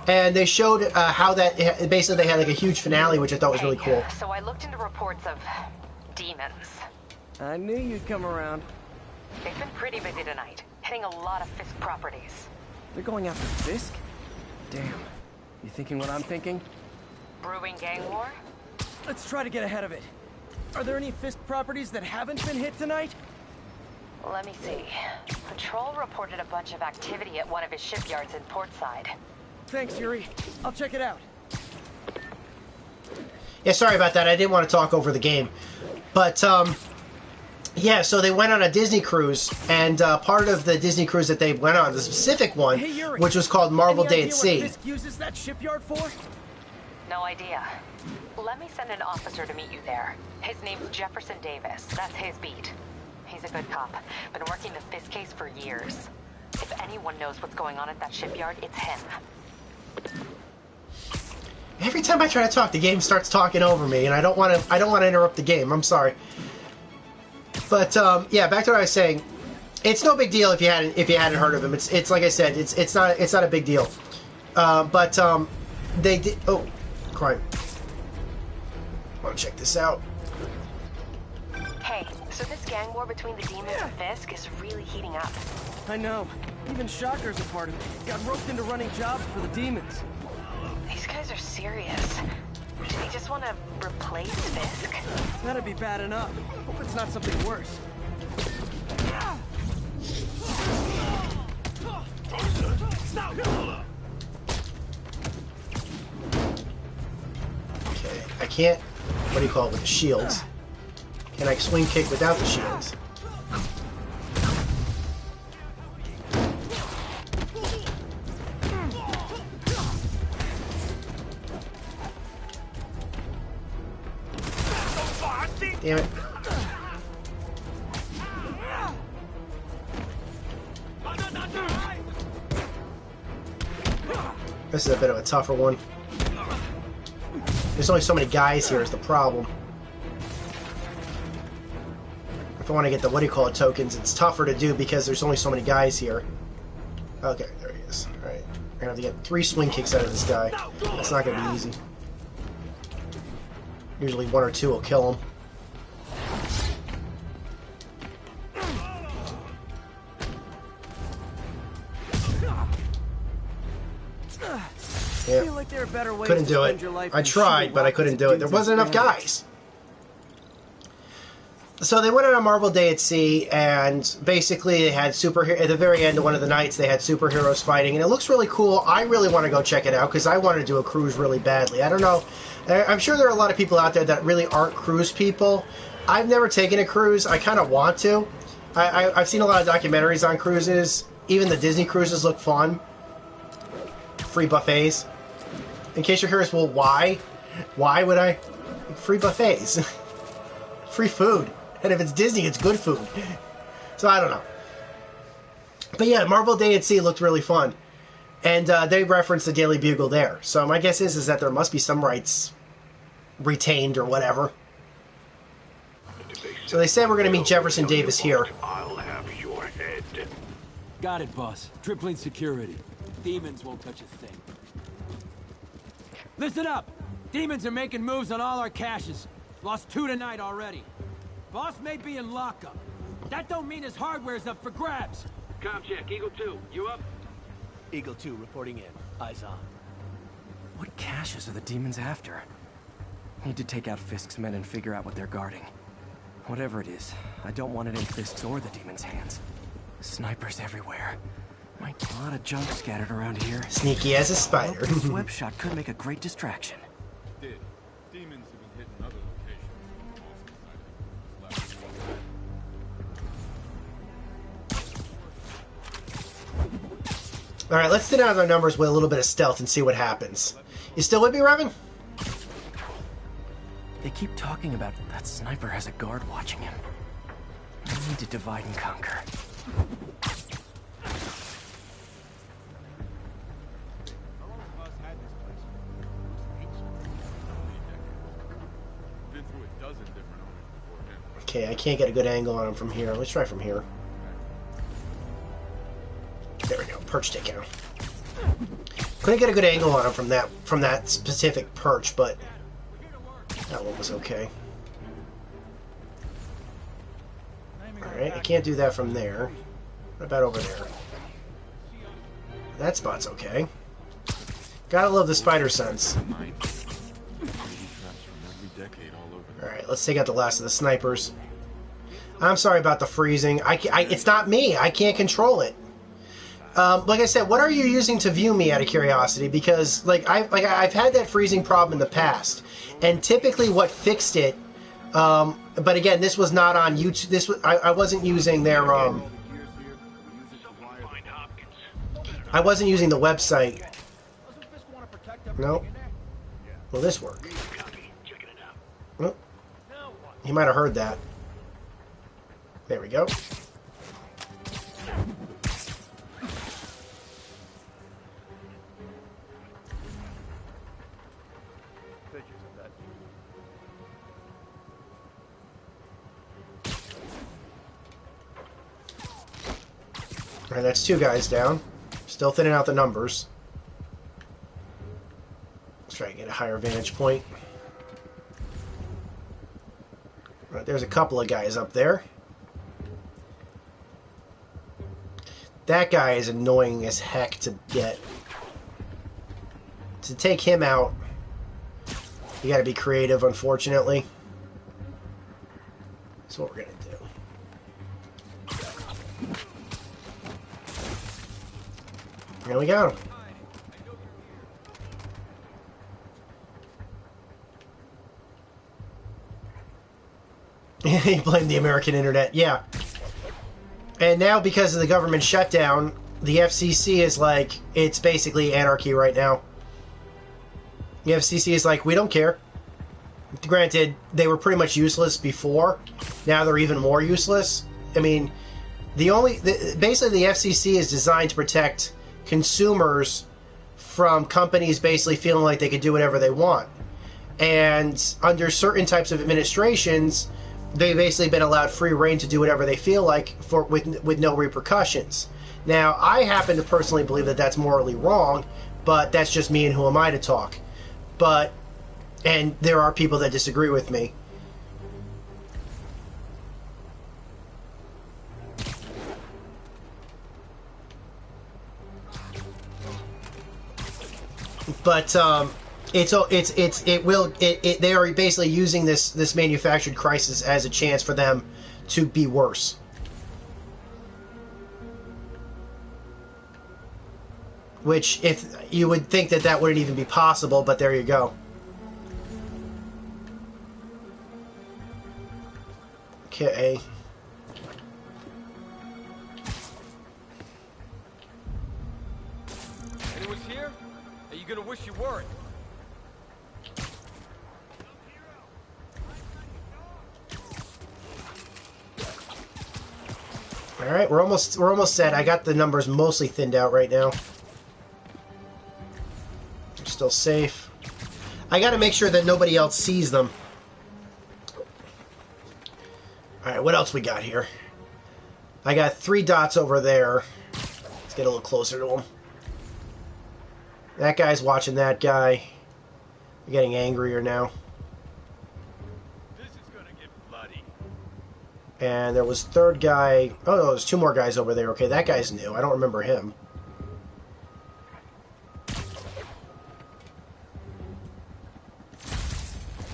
And they showed how that basically they had like a huge finale, which I thought was really cool. So I looked into reports of demons. I knew you'd come around. They've been pretty busy tonight, hitting a lot of Fisk properties. They're going after Fisk? Damn. You thinking what I'm thinking? Brewing gang war? Let's try to get ahead of it. Are there any Fisk properties that haven't been hit tonight? Let me see. Patrol reported a bunch of activity at one of his shipyards in Portside. Thanks, Yuri. I'll check it out. Yeah, sorry about that. I didn't want to talk over the game. But, yeah, so they went on a Disney cruise, and part of the Disney cruise that they went on, the specific one, hey, Yuri, which was called Marvel Day at Sea. What Fisk uses that shipyard for? No idea. Let me send an officer to meet you there. His name's Jefferson Davis. That's his beat. He's a good cop. Been working the Fisk case for years. If anyone knows what's going on at that shipyard, it's him. Every time I try to talk, the game starts talking over me, and I don't want to interrupt the game. I'm sorry. But yeah, back to what I was saying. It's no big deal if you hadn't heard of him. It's like I said, it's not a big deal. But they did. Oh, crime. I want to check this out. Hey, so this gang war between the demons and Fisk is really heating up. I know. Even Shocker's a part of it. Got roped into running jobs for the demons. These guys are serious. Do they just want to replace Fisk? That'd be bad enough. Hope it's not something worse. Okay, I can't. What do you call it with the shields? Can I swing kick without the shields? Damn it. This is a bit of a tougher one. There's only so many guys here is the problem. If I want to get the tokens, it's tougher to do because there's only so many guys here. Okay, there he is. Alright. We're gonna have to get 3 swing kicks out of this guy. That's not gonna be easy. Usually 1 or 2 will kill him. Yeah. Like there are better ways couldn't to do spend it. your life I tried, but I couldn't do it. There wasn't enough guys. So they went on a Marvel Day at Sea, and basically they had superhero at the very end of one of the nights. They had superheroes fighting, and it looks really cool. I really want to go check it out because I want to do a cruise really badly. I don't know. I'm sure there are a lot of people out there that really aren't cruise people. I've never taken a cruise. I kind of want to. I've seen a lot of documentaries on cruises. Even the Disney cruises look fun. Free buffets. In case you're curious, well, why? Why would I? Free buffets. Free food. And if it's Disney, it's good food. So I don't know. But yeah, Marvel Day at Sea looked really fun. And they referenced the Daily Bugle there. So my guess is that there must be some rights retained or whatever. So they said we're going to meet Jefferson Davis here. I'll have your head. Got it, boss. Tripling security. Demons won't touch a thing. Listen up! Demons are making moves on all our caches. Lost 2 tonight already. Boss may be in lockup. That don't mean his hardware's up for grabs. Com check, Eagle 2, you up? Eagle 2 reporting in. Eyes on. What caches are the demons after? Need to take out Fisk's men and figure out what they're guarding. Whatever it is, I don't want it in Fisk's or the demons' hands. Snipers everywhere. Might be a lot of junk scattered around here. Sneaky as a spider. This web shot could make a great distraction. Demons have been hitting other locations. Alright, let's sit down with our numbers with a little bit of stealth and see what happens. You still with me, Revan? They keep talking about that sniper has a guard watching him. We need to divide and conquer. Okay, I can't get a good angle on him from here. Let's try from here. There we go. Perch takedown. Couldn't get a good angle on him from that specific perch, but that one was okay. Alright, I can't do that from there. What about over there? That spot's okay. Gotta love the spider sense. Alright, let's take out the last of the snipers. I'm sorry about the freezing. It's not me. I can't control it. Like I said, what are you using to view me out of curiosity? Because I've had that freezing problem in the past, and typically what fixed it. But again, this was not on YouTube. This was I wasn't using their I wasn't using the website. Nope. Will this work? Nope. He might have heard that. There we go. Alright, that's 2 guys down. Still thinning out the numbers. Let's try to get a higher vantage point. Right, there's a couple of guys up there. That guy is annoying as heck to get. To take him out, you gotta be creative, unfortunately. That's what we're gonna do. There we go. He blamed the American internet, yeah. And now, because of the government shutdown, the FCC is like, it's basically anarchy right now. The FCC is like, we don't care. Granted, they were pretty much useless before. Now they're even more useless. I mean, basically the FCC is designed to protect consumers from companies basically feeling like they could do whatever they want. And under certain types of administrations, they've basically been allowed free reign to do whatever they feel like with no repercussions. Now, I happen to personally believe that that's morally wrong, but that's just me, and who am I to talk? And there are people that disagree with me. But They are basically using this manufactured crisis as a chance for them to be worse. Which, if you would think that wouldn't even be possible, but there you go. Okay. Anyone's here? Are you gonna wish you weren't? All right, we're almost set. I got the numbers mostly thinned out right now. They're still safe. I got to make sure that nobody else sees them. All right, what else we got here? I got 3 dots over there. Let's get a little closer to them. That guy's watching that guy. We're getting angrier now. This is gonna get bloody. And there was 3rd guy. Oh no, there's 2 more guys over there. Okay, that guy's new. I don't remember him.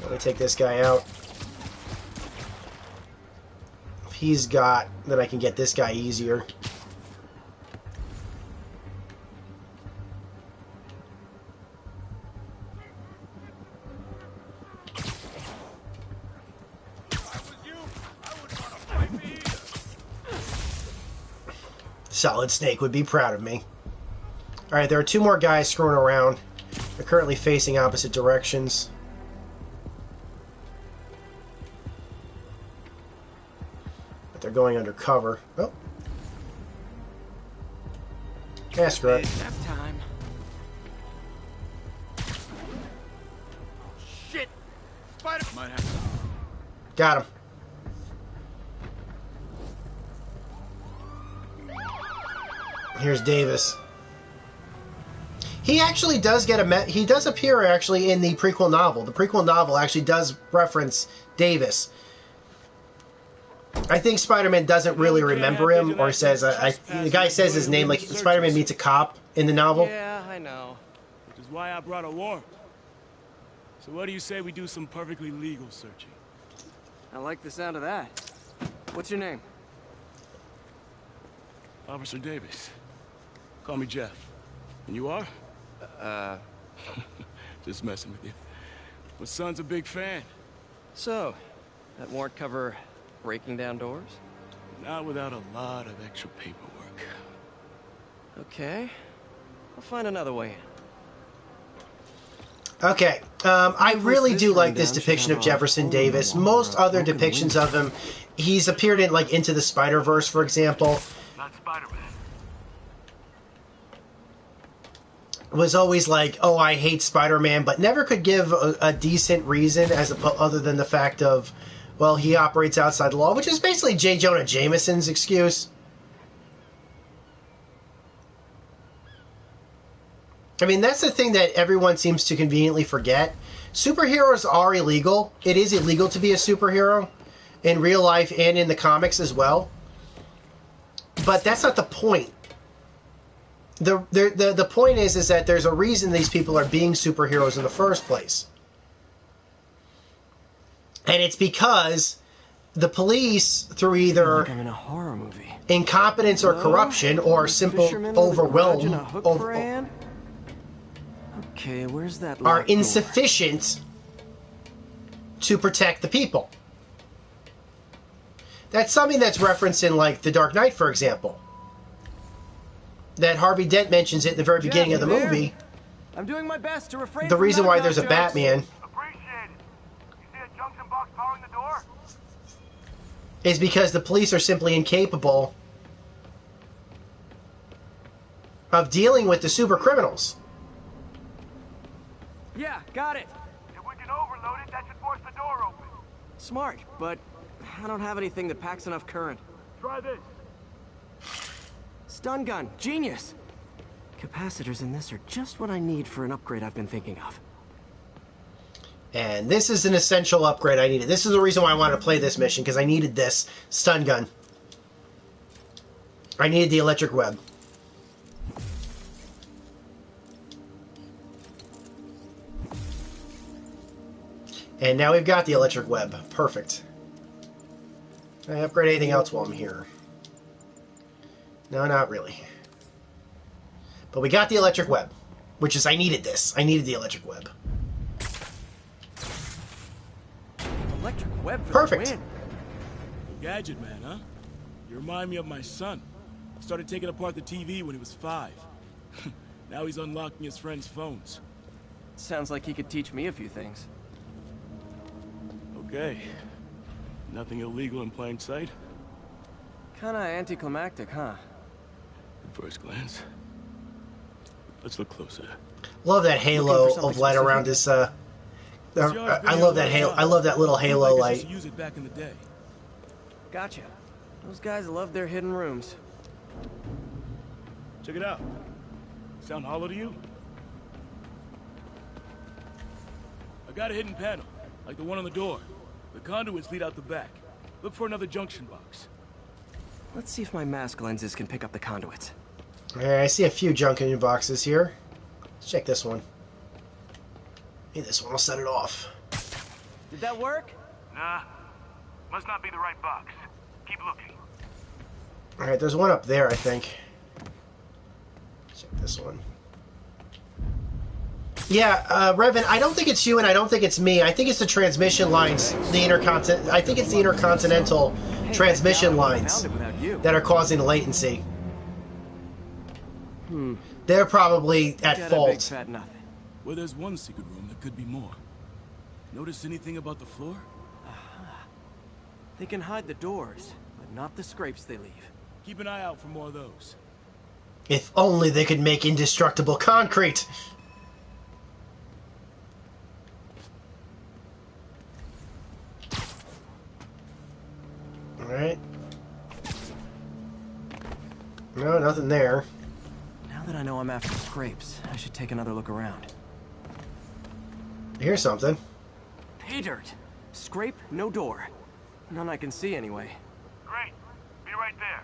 Let me take this guy out. If he's got, then I can get this guy easier. Solid Snake would be proud of me. Alright, there are 2 more guys screwing around. They're currently facing opposite directions. But they're going undercover. Oh. Yeah, screw it. Nap time. Shit! Spider might have. Got him. Here's Davis. He actually does get he does appear actually in the prequel novel. The prequel novel actually does reference Davis. I think Spider-Man doesn't really remember him, or says the guy says his name like Spider-Man meets a cop in the novel. Yeah, I know. Which is why I brought a warrant. So what do you say we do some perfectly legal searching? I like the sound of that. What's your name? Officer Davis. Call me Jeff. And you are? Just messing with you. My son's a big fan. So, that warrant cover breaking down doors? Not without a lot of extra paperwork. Okay. I'll find another way in. Okay, I really do like this depiction of Jefferson Davis. Most other depictions of him, he's appeared in, like, Into the Spider-Verse, for example. Not Spider-Man. Was always like, oh, I hate Spider-Man, but never could give a decent reason other than the fact of, well, he operates outside the law, which is basically J. Jonah Jameson's excuse. I mean, that's the thing that everyone seems to conveniently forget. Superheroes are illegal. It is illegal to be a superhero in real life and in the comics as well. But that's not the point. The point is that there's a reason these people are being superheroes in the first place. And it's because the police, through either like I'm in a horror movie. Incompetence or corruption or simple overwhelm, okay, where's that are insufficient to protect the people. That's something that's referenced in, like, The Dark Knight, for example. That Harvey Dent mentions it at the very beginning of the movie. I'm doing my best to refrain the from reason why knockout there's a jokes. Batman Appreciate it. You see a junction box powering the door? is because the police are simply incapable of dealing with the super criminals. Yeah, got it. If we can overload it, that should force the door open. Smart, but I don't have anything that packs enough current. Try this. Stun gun, genius. Capacitors in this are just what I need for an upgrade I've been thinking of. And this is an essential upgrade I needed. This is the reason why I wanted to play this mission, because I needed this stun gun. I needed the electric web. And now we've got the electric web. Perfect. Can I upgrade anything else while I'm here? No, not really. But we got the electric web, which is, I needed this. I needed the electric web. Electric web for perfect. The win. Gadget man, huh? You remind me of my son. Started taking apart the TV when he was 5. Now he's unlocking his friends' phones. Sounds like he could teach me a few things. Okay. Nothing illegal in plain sight? Kinda anticlimactic, huh? At first glance. Let's look closer. Love that halo of light around this. I love that halo. I love that little halo light. Use it back in the day. Gotcha. Those guys love their hidden rooms. Check it out. Sound hollow to you? I got a hidden panel, like the one on the door. The conduits lead out the back. Look for another junction box. Let's see if my mask lenses can pick up the conduits. Alright, I see a few junction boxes here. Let's check this one. Maybe this one will set it off. Did that work? Nah. Must not be the right box. Keep looking. Alright, there's one up there, I think. Check this one. Yeah, Revan, I don't think it's you and I don't think it's me. I think it's the transmission lines, I think it's the intercontinental transmission lines that are causing the latency. They're probably at fault. Well, there's one secret room. There could be more. Notice anything about the floor? They can hide the doors, but not the scrapes they leave. Keep an eye out for more of those. If only they could make indestructible concrete. Alright. No, nothing there. Now that I know I'm after scrapes, I should take another look around. Here's something. Pay dirt. Scrape, no door. None I can see anyway. Great. Be right there.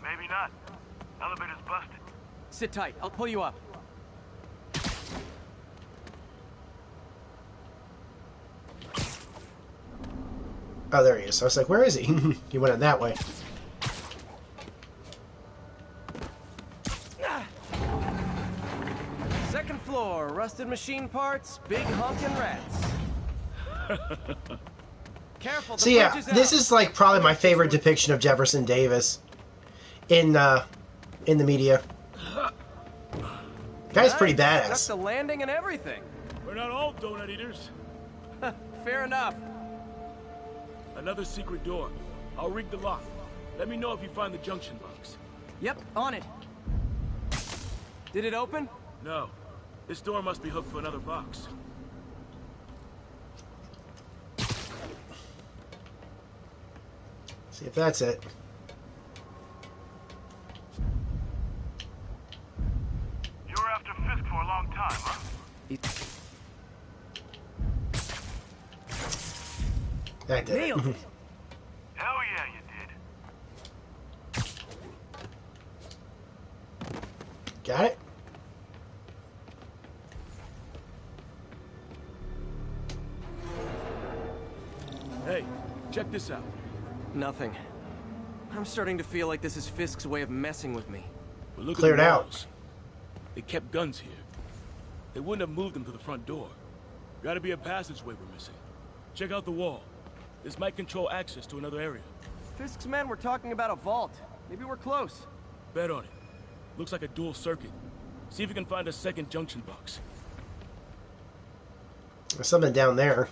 Maybe not. Elevator's busted. Sit tight. I'll pull you up. Oh, there he is. I was like, where is he? He went in that way. Second floor, rusted machine parts, big honking rats. Careful, So yeah, this is like probably my favorite depiction of Jefferson Davis in the media. Guy's pretty badass. Stuck the landing and everything. We're not all donut eaters. Fair enough. Another secret door. I'll rig the lock. Let me know if you find the junction box. Yep, on it. Did it open? No. This door must be hooked to another box. See if that's it. You were after Fisk for a long time, huh? That did it. Nailed it. Hell yeah, you did. Got it? Hey, check this out. Nothing. I'm starting to feel like this is Fisk's way of messing with me. But look Cleared at the out. walls. They kept guns here. They wouldn't have moved them to the front door. Gotta be a passageway we're missing. Check out the wall. This might control access to another area. Fisk's men were talking about a vault. Maybe we're close. Bet on it. Looks like a dual circuit. See if you can find a second junction box. There's something down there.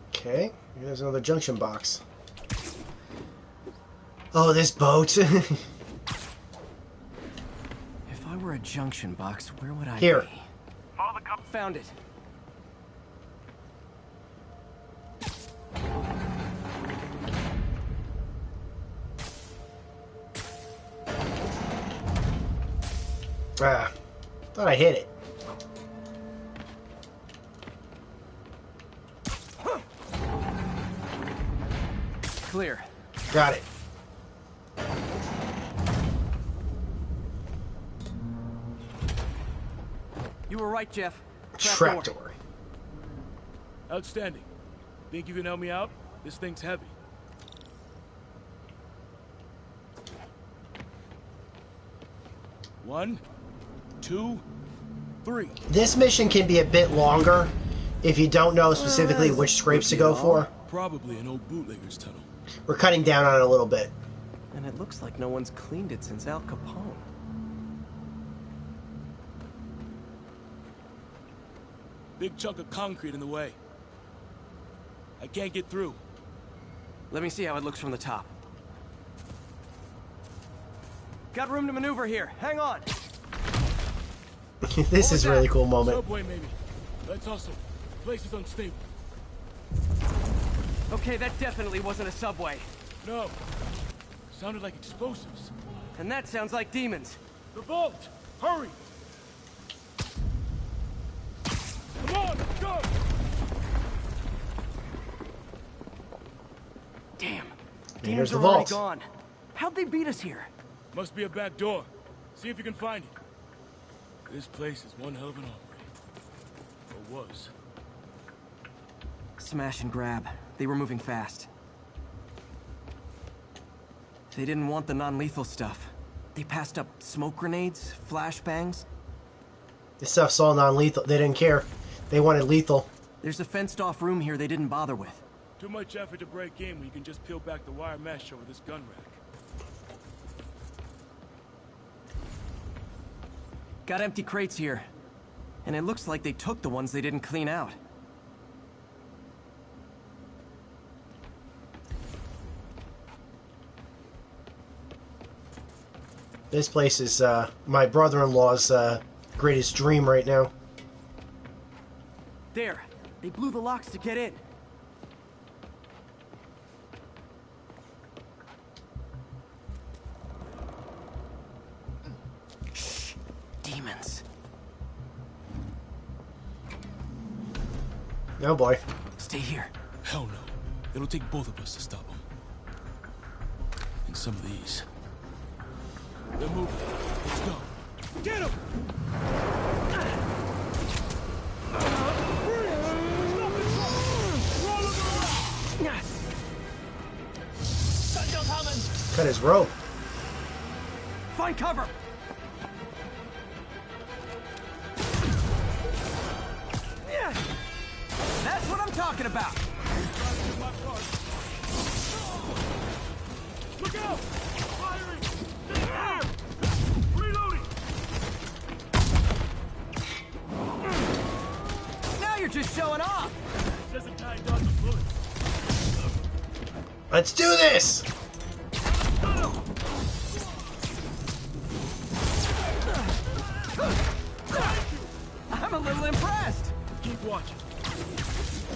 Okay, there's another junction box. Oh, this boat. If I were a junction box, where would I Here. be? Found it. Ah, thought I hit it. Clear. Got it. You were right, Jeff. Trapdoor. Outstanding. Think you can help me out? This thing's heavy. One, two, three. This mission can be a bit longer if you don't know specifically which scrapes to go for. Probably an old bootlegger's tunnel. We're cutting down on it a little bit. And it looks like no one's cleaned it since Al Capone. Big chunk of concrete in the way. I can't get through. Let me see how it looks from the top. Got room to maneuver here. Hang on. This is a really cool moment. Subway, maybe. Let's hustle. Place is unstable. Okay, that definitely wasn't a subway. No. Sounded like explosives. And that sounds like demons. The vault! Hurry! Come on, let's go! Damn. Here's Demons the are already vault. gone. How'd they beat us here? Must be a back door. See if you can find it. This place is one hell of an armory. Or was. Smash and grab. They were moving fast. They didn't want the non-lethal stuff. They passed up smoke grenades, flashbangs. This stuff's all non-lethal. They didn't care. They wanted lethal. There's a fenced-off room here they didn't bother with. Too much effort to break in when you can just peel back the wire mesh over this gun rack. Got empty crates here. And it looks like they took the ones they didn't clean out. This place is my brother-in-law's greatest dream right now. There. They blew the locks to get in. Shh. Demons. Oh boy. Stay here. Hell no. It'll take both of us to stop them. And some of these. They're moving. Let's go. Get him! Cut his rope. Find cover! That's what I'm talking about! Look out! Firing! Reloading! Now you're just showing off! Says a guy dodged a bullet. Let's do this! I'm a little impressed! Keep watching.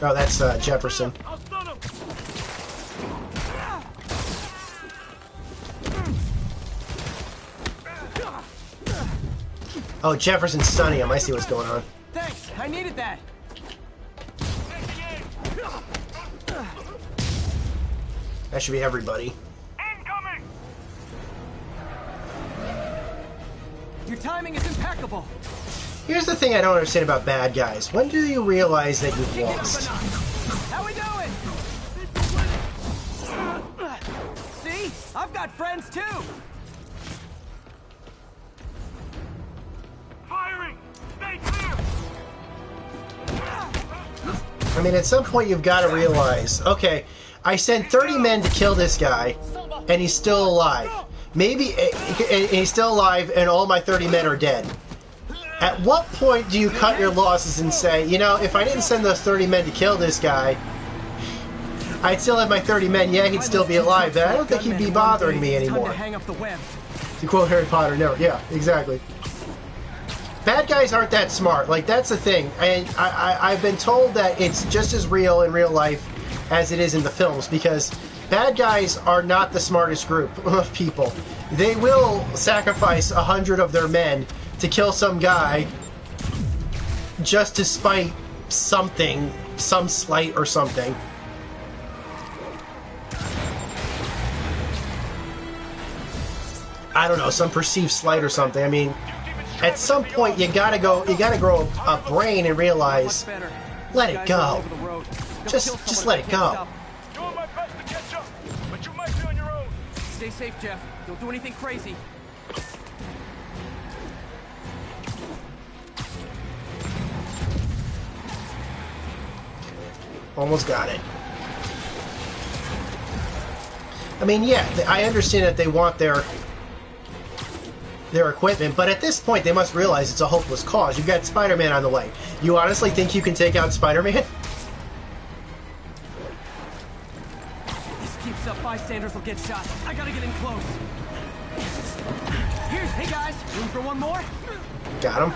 Oh, that's Jefferson. I'll stun him! Oh, Jefferson's stunning him. I see what's going on. Thanks, I needed that! That should be everybody. Incoming! Your timing is impeccable! Here's the thing I don't understand about bad guys. When do you realize that you've lost? How we doing? See? I've got friends too! Firing! Stay clear! I mean, at some point you've got to realize, okay, I sent 30 men to kill this guy, and he's still alive. Maybe and he's still alive, and all my 30 men are dead. At what point do you cut your losses and say, you know, if I didn't send those 30 men to kill this guy, I'd still have my 30 men, yeah, he'd still be alive, but I don't think he'd be bothering me anymore. To quote Harry Potter, no, yeah, exactly. Bad guys aren't that smart. Like, that's the thing. And I've been told that it's just as real in real life as it is in the films, because bad guys are not the smartest group of people. They will sacrifice 100 of their men to kill some guy just to spite something, some slight or something. I don't know, some perceived slight or something. I mean, At some point, you gotta grow a brain and realize, let it go. Just let it go. Doing my best to catch up, but you might be on your own. Stay safe, Jeff. Don't do anything crazy. Almost got it. I mean, yeah, I understand that they want their equipment, but at this point they must realize it's a hopeless cause. You've got Spider-Man on the way. You honestly think you can take out Spider-Man? This keeps up, bystanders will get shot. I gotta get in close. Hey guys, room for one more? Got him.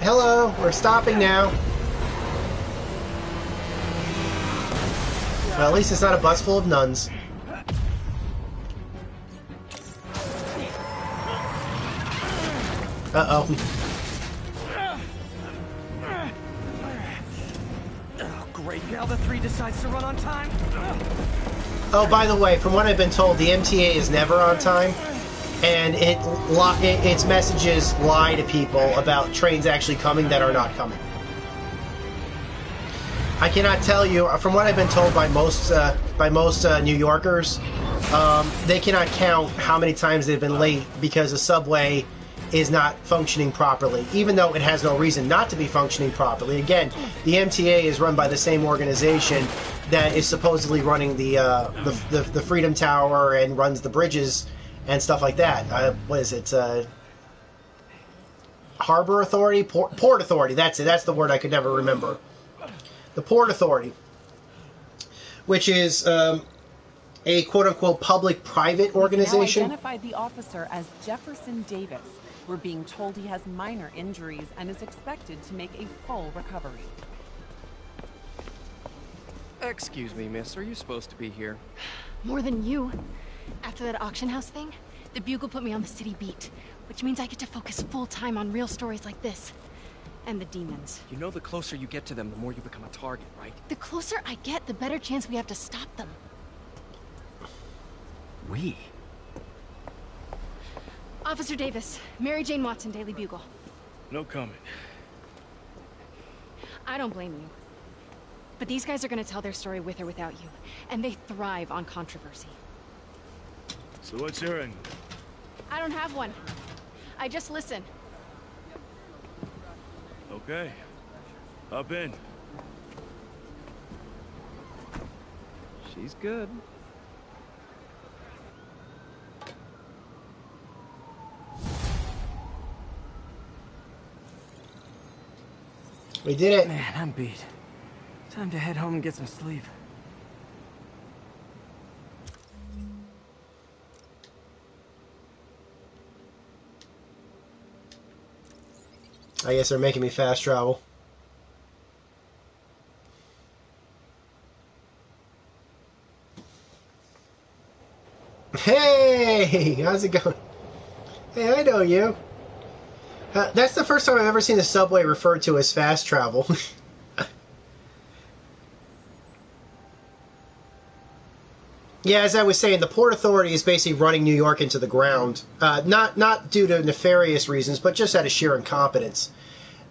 Hello, we're stopping now. Well, at least it's not a bus full of nuns. Uh-oh. Oh, great. Now the 3 decides to run on time. Oh, by the way, from what I've been told, the MTA is never on time. And its messages lie to people about trains actually coming that are not coming. I cannot tell you, from what I've been told by most New Yorkers, they cannot count how many times they've been late because the subway is not functioning properly, even though it has no reason not to be functioning properly. Again, the MTA is run by the same organization that is supposedly running the Freedom Tower and runs the bridges and stuff like that. What is it? Harbor Authority? Port Authority. That's it. That's the word I could never remember. The Port Authority, which is a quote-unquote public-private organization. Now identified the officer as Jefferson Davis. We're being told he has minor injuries and is expected to make a full recovery. Excuse me, miss. Are you supposed to be here? More than you. After that auction house thing, the Bugle put me on the city beat, which means I get to focus full-time on real stories like this. And the demons. You know the closer you get to them, the more you become a target, right? The closer I get, the better chance we have to stop them. We? Officer Davis, Mary Jane Watson, Daily Bugle. No comment. I don't blame you. But these guys are gonna tell their story with or without you, and they thrive on controversy. So what's your angle? I don't have one. I just listen. Okay. Hop in. She's good. We did it. Man, I'm beat. Time to head home and get some sleep. I guess they're making me fast travel. Hey! How's it going? Hey, I know you. That's the first time I've ever seen the subway referred to as fast travel. Yeah, as I was saying, the Port Authority is basically running New York into the ground. Not due to nefarious reasons, but just out of sheer incompetence.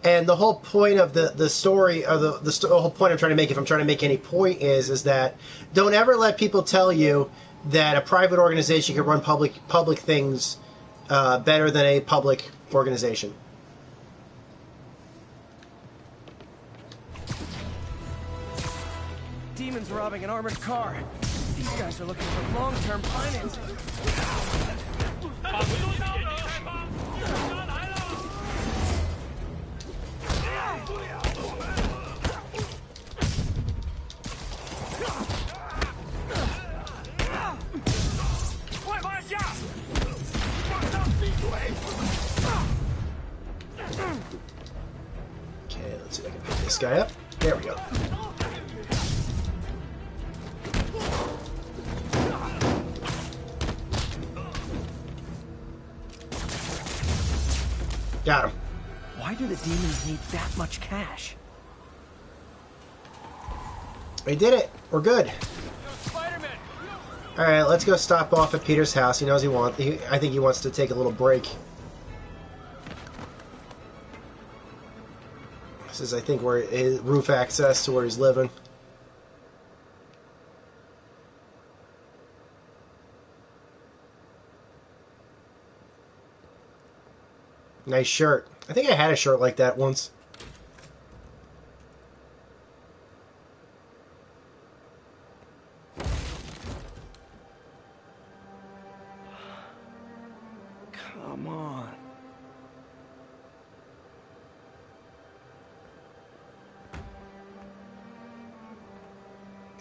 And the whole point of the story, or the whole point I'm trying to make, if I'm trying to make any point, is that don't ever let people tell you that a private organization can run public things better than a public organization. Demons robbing an armored car. These guys are looking for long-term financing. Okay, let's see if I can pick this guy up. There we go. Got him. Why do the demons need that much cash? We did it. We're good. All right, let's go stop off at Peter's house. He knows he wants. I think he wants to take a little break. This is, I think, where his roof access to where he's living. Nice shirt. I think I had a shirt like that once. Come on.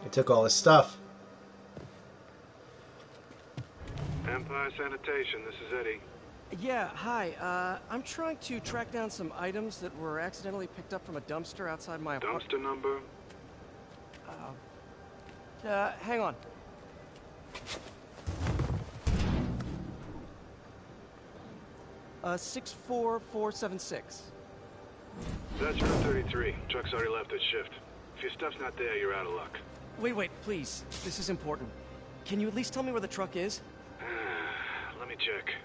They took all his stuff. Empire Sanitation, this is Eddie. Yeah, hi. I'm trying to track down some items that were accidentally picked up from a dumpster outside my apartment. Dumpster number? Hang on. Uh, 64476. That's room 33. Truck's already left its shift. If your stuff's not there, you're out of luck. Wait, please. This is important. Can you at least tell me where the truck is? Let me check.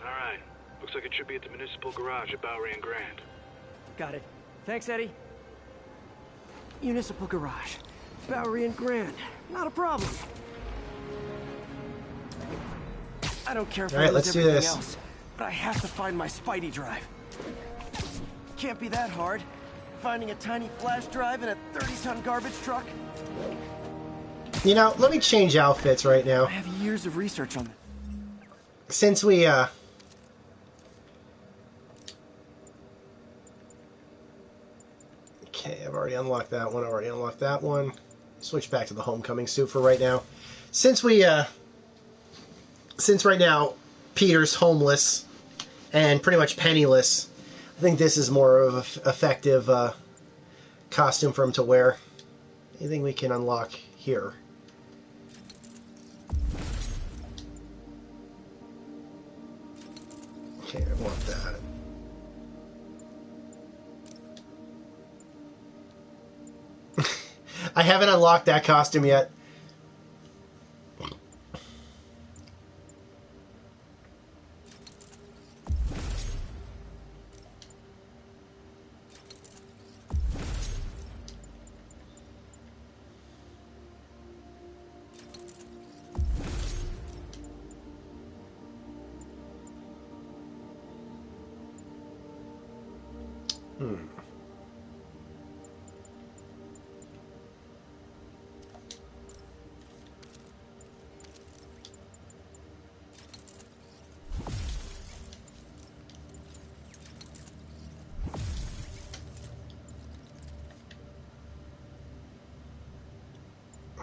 Alright. Looks like it should be at the municipal garage at Bowery and Grand. Got it. Thanks, Eddie. Municipal garage. Bowery and Grand. Not a problem. I don't care if All right, I lose let's do everything this. else, but I have to find my Spidey drive. Can't be that hard. Finding a tiny flash drive in a 30-ton garbage truck. You know, let me change outfits right now. I have years of research on it. Since we, Okay, I've already unlocked that one. Already unlocked that one. Switch back to the homecoming suit for right now. Since right now Peter's homeless and pretty much penniless, I think this is more of an effective costume for him to wear. Anything we can unlock here? Okay, I want that. I haven't unlocked that costume yet.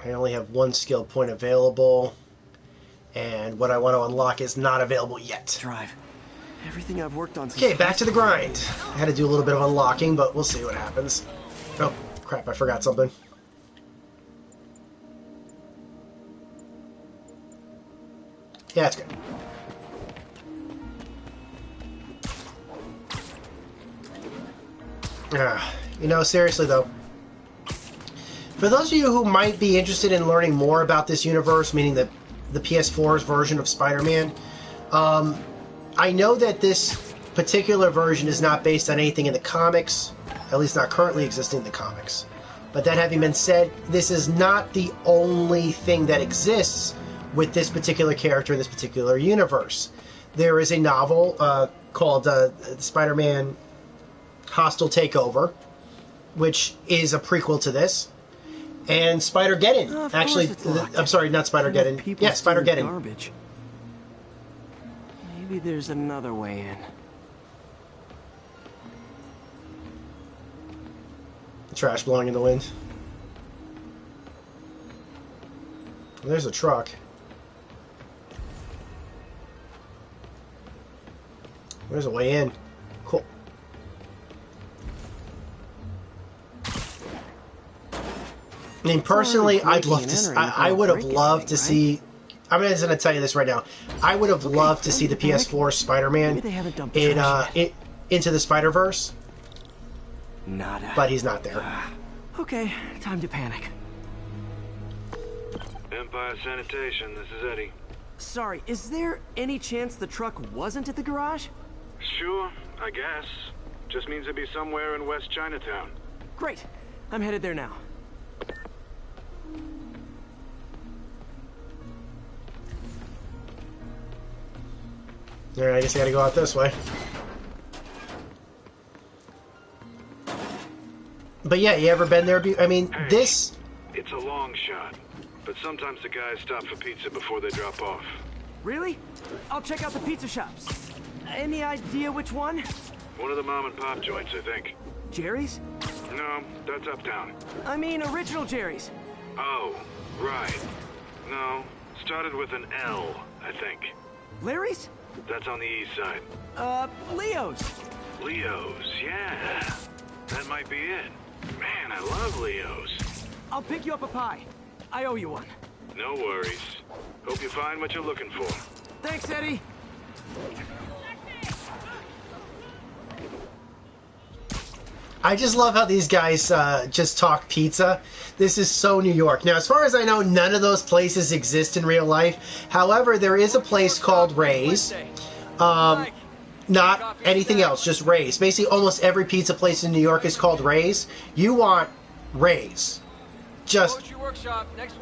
I only have one skill point available, and what I want to unlock is not available yet. Drive. Everything I've worked on. Okay, back to the grind. I had to do a little bit of unlocking, but we'll see what happens. Oh, crap, I forgot something. Yeah, it's good. You know, seriously though, for those of you who might be interested in learning more about this universe, meaning the PS4's version of Spider-Man, I know that this particular version is not based on anything in the comics, at least not currently existing in the comics. But that having been said, this is not the only thing that exists with this particular character in this particular universe. There is a novel called Spider-Man Hostile Takeover, which is a prequel to this. And Spider-Geddon. Actually, I'm sorry, not Spider-Geddon. Yeah, Spider-Geddon. Garbage. Maybe there's another way in. Trash blowing in the wind. There's a truck. There's a way in. Cool. I mean, personally, I'd love to. I would have loved to see. I'm just going to tell you this right now. I would have loved to see the PS4 Spider-Man Into the Spider-Verse. Nada. But he's not there. Okay, time to panic. Empire Sanitation, this is Eddie. Sorry, is there any chance the truck wasn't at the garage? Sure, I guess. Just means it'd be somewhere in West Chinatown. Great. I'm headed there now. Alright, I guess I gotta go out this way. But yeah, you ever been there? I mean, hey, this... It's a long shot, but sometimes the guys stop for pizza before they drop off. Really? I'll check out the pizza shops. Any idea which one? One of the mom and pop joints, I think. Jerry's? No, that's uptown. I mean, original Jerry's. Oh, right. No, started with an L, I think. Larry's? That's on the east side. Leo's. Leo's, yeah. That might be it. Man, I love Leo's. I'll pick you up a pie. I owe you one. No worries. Hope you find what you're looking for. Thanks, Eddie. I just love how these guys just talk pizza. This is so New York. Now, as far as I know, none of those places exist in real life. However, there is a place called Ray's. Not anything else, just Ray's. Basically, almost every pizza place in New York is called Ray's. You want Ray's. Just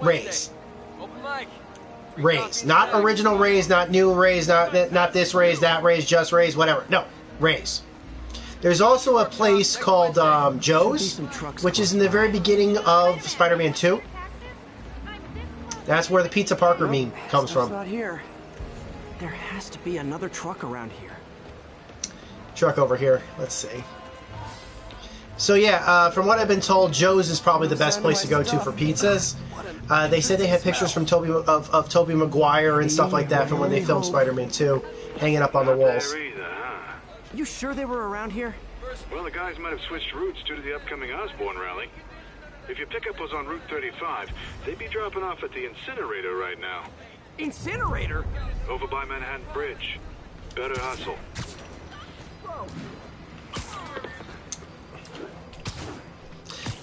Ray's. Ray's. Not original Ray's, not new Ray's, not this Ray's, that Ray's, just Ray's, whatever. No, Ray's. There's also a place called Joe's, which is in the very beginning of Spider-Man 2. That's where the Pizza Parker meme comes from. Not here. There has to be another truck around here. Truck over here. Let's see. So yeah, from what I've been told, Joe's is probably the best place to go to for pizzas. They said they had pictures from Tobey Maguire and stuff like that from when they filmed Spider-Man 2 hanging up on the walls. You sure they were around here? Well, the guys might have switched routes due to the upcoming Osborn rally. If your pickup was on Route 35, they'd be dropping off at the incinerator right now. Incinerator? Over by Manhattan Bridge. Better hustle.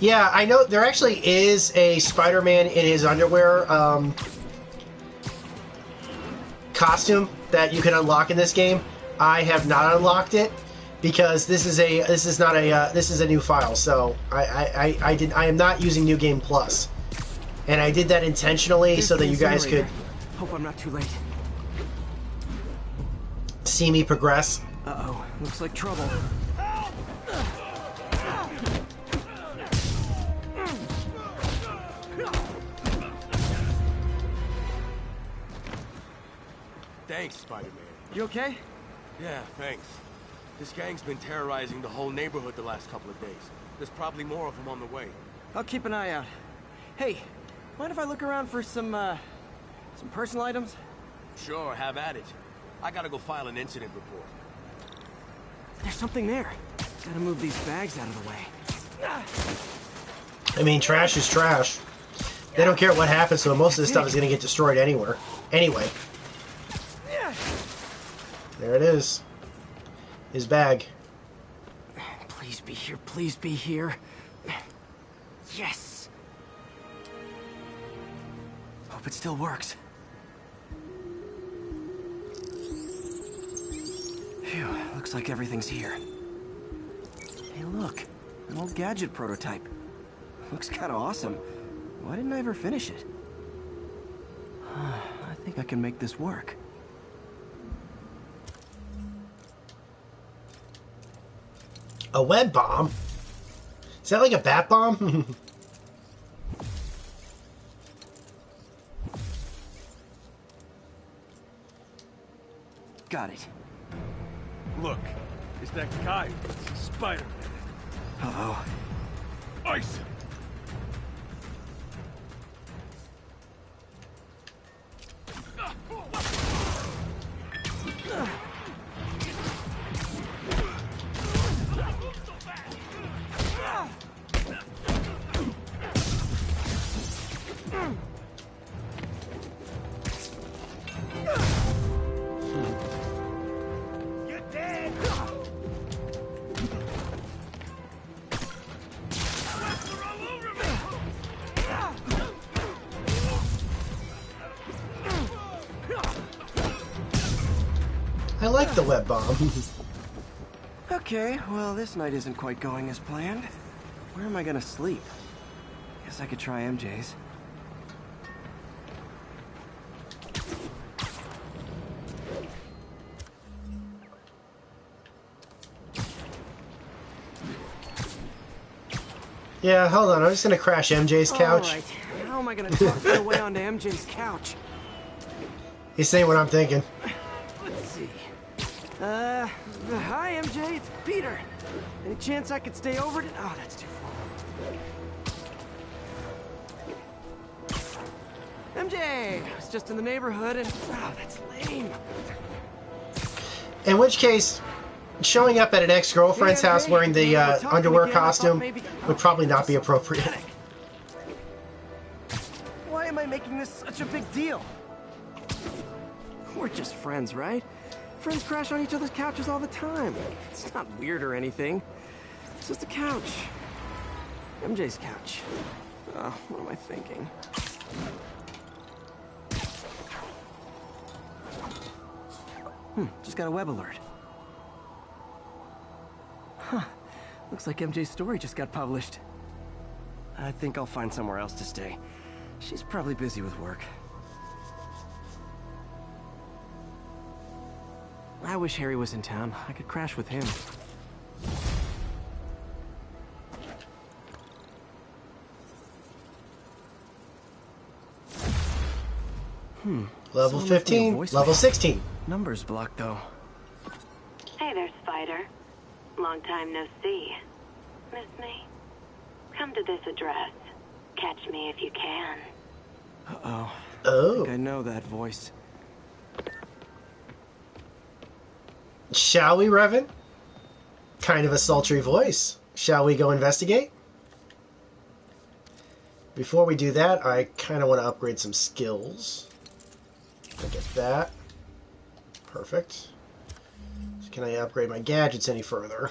Yeah, I know there actually is a Spider-Man in his underwear costume that you can unlock in this game. I have not unlocked it because this is a new file, so I am not using New Game Plus, and I did that intentionally so that you guys could hope I'm not too late. See me progress. Uh-oh, looks like trouble. Thanks, Spider-Man. You okay? Yeah, thanks. This gang's been terrorizing the whole neighborhood the last couple of days. There's probably more of them on the way. I'll keep an eye out. Hey, mind if I look around for some personal items? Sure, have at it. I gotta go file an incident report. There's something there. Gotta move these bags out of the way. I mean, trash is trash. They don't care what happens to them. Most of this stuff is going to get destroyed anyway. There it is. His bag. Please be here. Please be here. Yes. Hope it still works. Phew, looks like everything's here. Hey, look. An old gadget prototype. Looks kind of awesome. Why didn't I ever finish it? I think I can make this work. A web bomb? Is that like a bat bomb? Got it. Look, it's that guy, Spider-Man. Uh-oh. Ice him. I like the web bomb. Okay, well, this night isn't quite going as planned. Where am I gonna sleep? Guess I could try MJ's. Yeah, hold on. I'm just gonna crash MJ's couch. All right. How am I gonna talk my way onto MJ's couch? He's saying what I'm thinking. Let's see. Hi MJ, it's Peter. Any chance I could stay over to... Oh, that's too far. MJ, I was just in the neighborhood and... Oh, that's lame. In which case, showing up at an ex-girlfriend's house wearing the underwear costume would probably not be appropriate. Why am I making this such a big deal? We're just friends, right? Friends crash on each other's couches all the time. It's not weird or anything. It's just a couch. MJ's couch. Oh, what am I thinking? Just got a web alert. Huh. Looks like MJ's story just got published. I think I'll find somewhere else to stay. She's probably busy with work. I wish Harry was in town. I could crash with him. Level 15, level 16. Numbers blocked, though. Hey there, Spider. Long time no see. Miss me? Come to this address. Catch me if you can. Uh-oh. Oh. I think I know that voice. Shall we, Revan? Kind of a sultry voice. Shall we go investigate? Before we do that, I kind of want to upgrade some skills. I get that. Perfect. So can I upgrade my gadgets any further?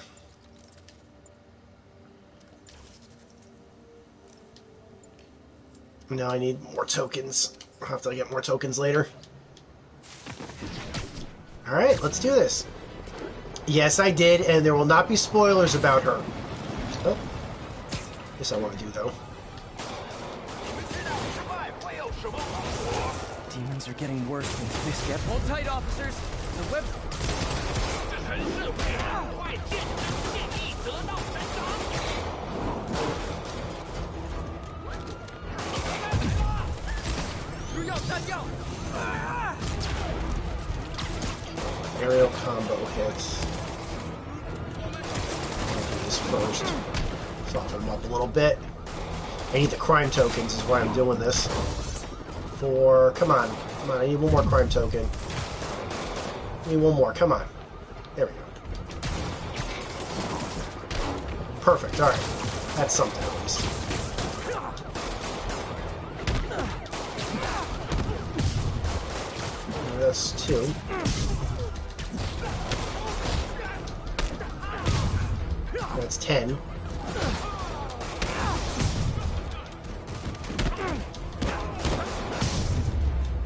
No, I need more tokens. I'll have to get more tokens later. Alright, let's do this. Yes, I did, and there will not be spoilers about her. Oh. This I want to do, though. Demons are getting worse than this get. Hold tight, officers. The web... Aerial combo hits. I'll do this first. Soften them up a little bit. I need the crime tokens is why I'm doing this. Come on, I need one more crime token. I need one more, come on. There we go. Perfect, alright. That's something at least. That's 2. That's 10.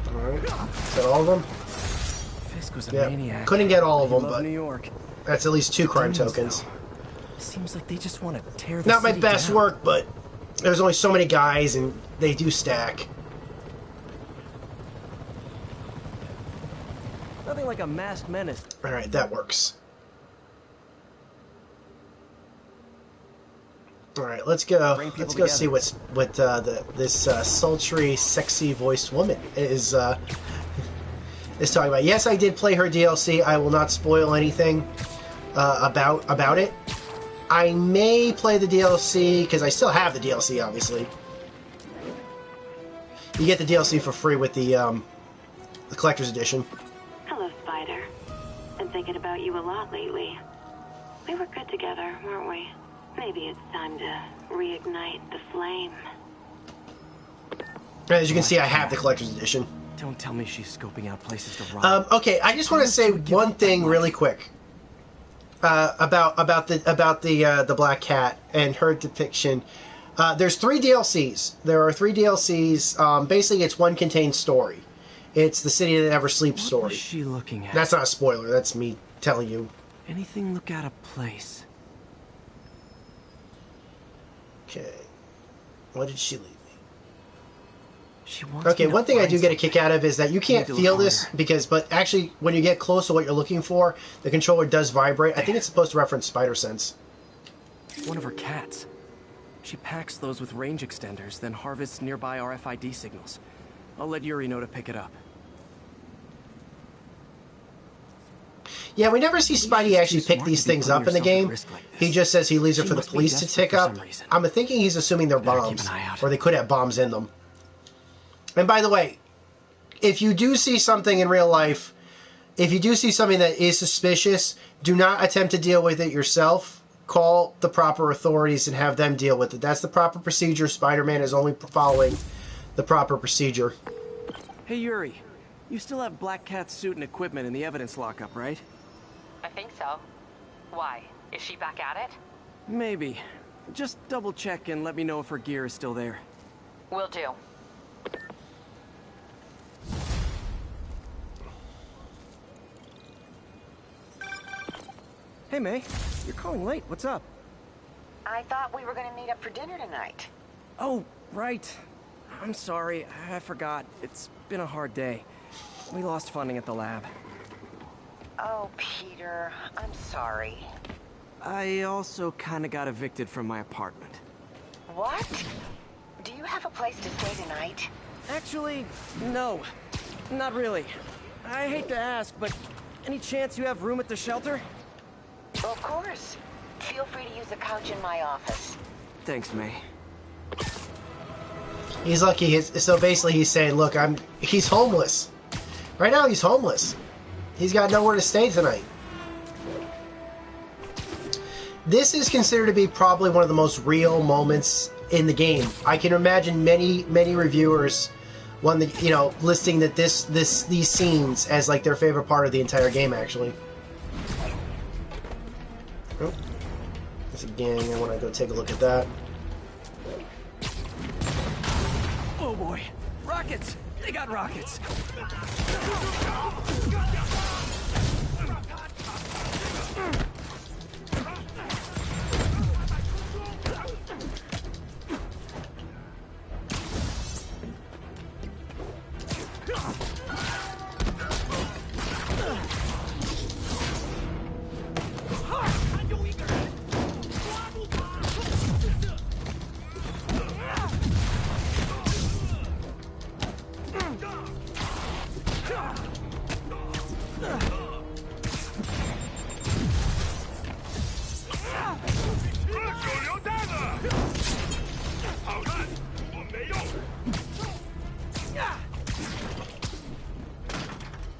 Alright. Is that all of them? Fisk was a Yeah. maniac. Couldn't get all of them, but New York. that's at least 2 crime tokens. Seems like they just want to tear the Not my city best down. work, but there's only so many guys and they do stack. Nothing like a masked menace. Alright, that works. Alright, let's go. Let's go see what this sultry, sexy voiced woman is talking about. Yes, I did play her DLC. I will not spoil anything about it. I may play the DLC because I still have the DLC. Obviously, you get the DLC for free with the collector's edition. Hello, Spider. Been thinking about you a lot lately. We were good together, weren't we? Maybe it's time to reignite the flame. As you can see, I have the collector's edition. Don't tell me she's scoping out places to rob. Okay, I just want to say one thing really quick about the Black Cat and her depiction. There's 3 DLCs. There are 3 DLCs. Basically, it's one contained story, It's the City That Never Sleeps What story. was she looking at? That's not a spoiler. That's me telling you. Anything look out of place? Okay. What did she leave me? She wants Okay, me to one thing I find do get a something. kick out of is that you can't need to feel look this harder. but actually when you get close to what you're looking for, the controller does vibrate. I think it's supposed to reference spider sense. One of her cats. She packs those with range extenders, then harvests nearby RFID signals. I'll let Yuri know to pick it up. Yeah, we never see Spidey actually pick these things up in the game. He just says he leaves it for the police to pick up. I'm thinking he's assuming they're bombs, or they could have bombs in them. And by the way, if you do see something in real life, if you do see something that is suspicious, do not attempt to deal with it yourself. Call the proper authorities and have them deal with it. That's the proper procedure. Spider-Man is only following the proper procedure. Hey Yuri, you still have Black Cat's suit and equipment in the evidence lockup, right? I think so. Why? Is she back at it? Maybe. Just double check and let me know if her gear is still there. Will do. Hey May, you're calling late. What's up? I thought we were going to meet up for dinner tonight. Oh, right. I'm sorry. I forgot. It's been a hard day. We lost funding at the lab. Oh, Peter, I'm sorry. I also kind of got evicted from my apartment. What? Do you have a place to stay tonight? Actually, no. Not really. I hate to ask, but any chance you have room at the shelter? Of course. Feel free to use the couch in my office. Thanks, May. He's lucky. So basically he's saying, look, he's homeless. Right now he's homeless. He's got nowhere to stay tonight. This is considered to be probably one of the most real moments in the game. I can imagine many reviewers listing that these scenes as like their favorite part of the entire game actually. Oh, there's a gang. I want to go take a look at that. Oh boy, rockets! They got rockets!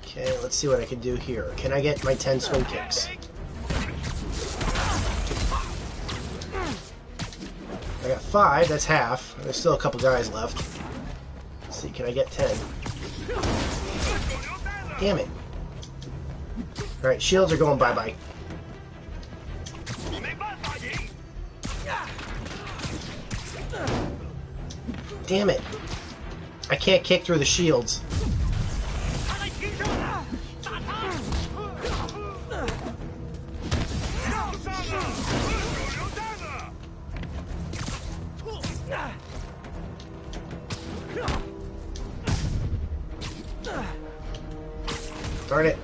Okay, let's see what I can do here. Can I get my 10 swing kicks? I got 5, that's half. There's still a couple guys left. Let's see, can I get 10? Damn it. Alright, shields are going bye-bye. Damn it. I can't kick through the shields. Darn it.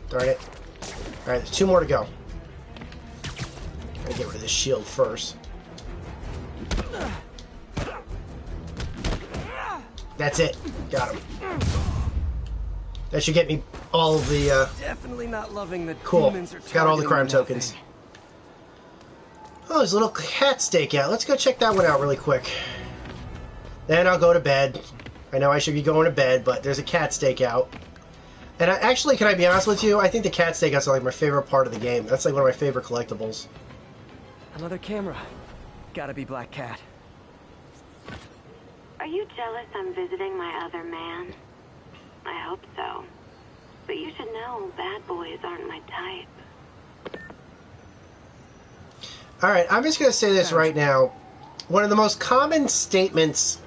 Darn it. Alright, there's 2 more to go. Gotta get rid of this shield first. That's it. Got him. That should get me all of the, Definitely not loving the cool. demons are Got all the crime targeting tokens. Oh, there's a little cat stakeout. Let's go check that one out really quick. Then I'll go to bed. I know I should be going to bed, but there's a cat stakeout. And actually, can I be honest with you? I think the cat stakeouts are like my favorite part of the game. That's like one of my favorite collectibles. Another camera. Gotta be Black Cat. Are you jealous I'm visiting my other man? I hope so. But you should know bad boys aren't my type. Alright, I'm just going to say this right now. One of the most common statements...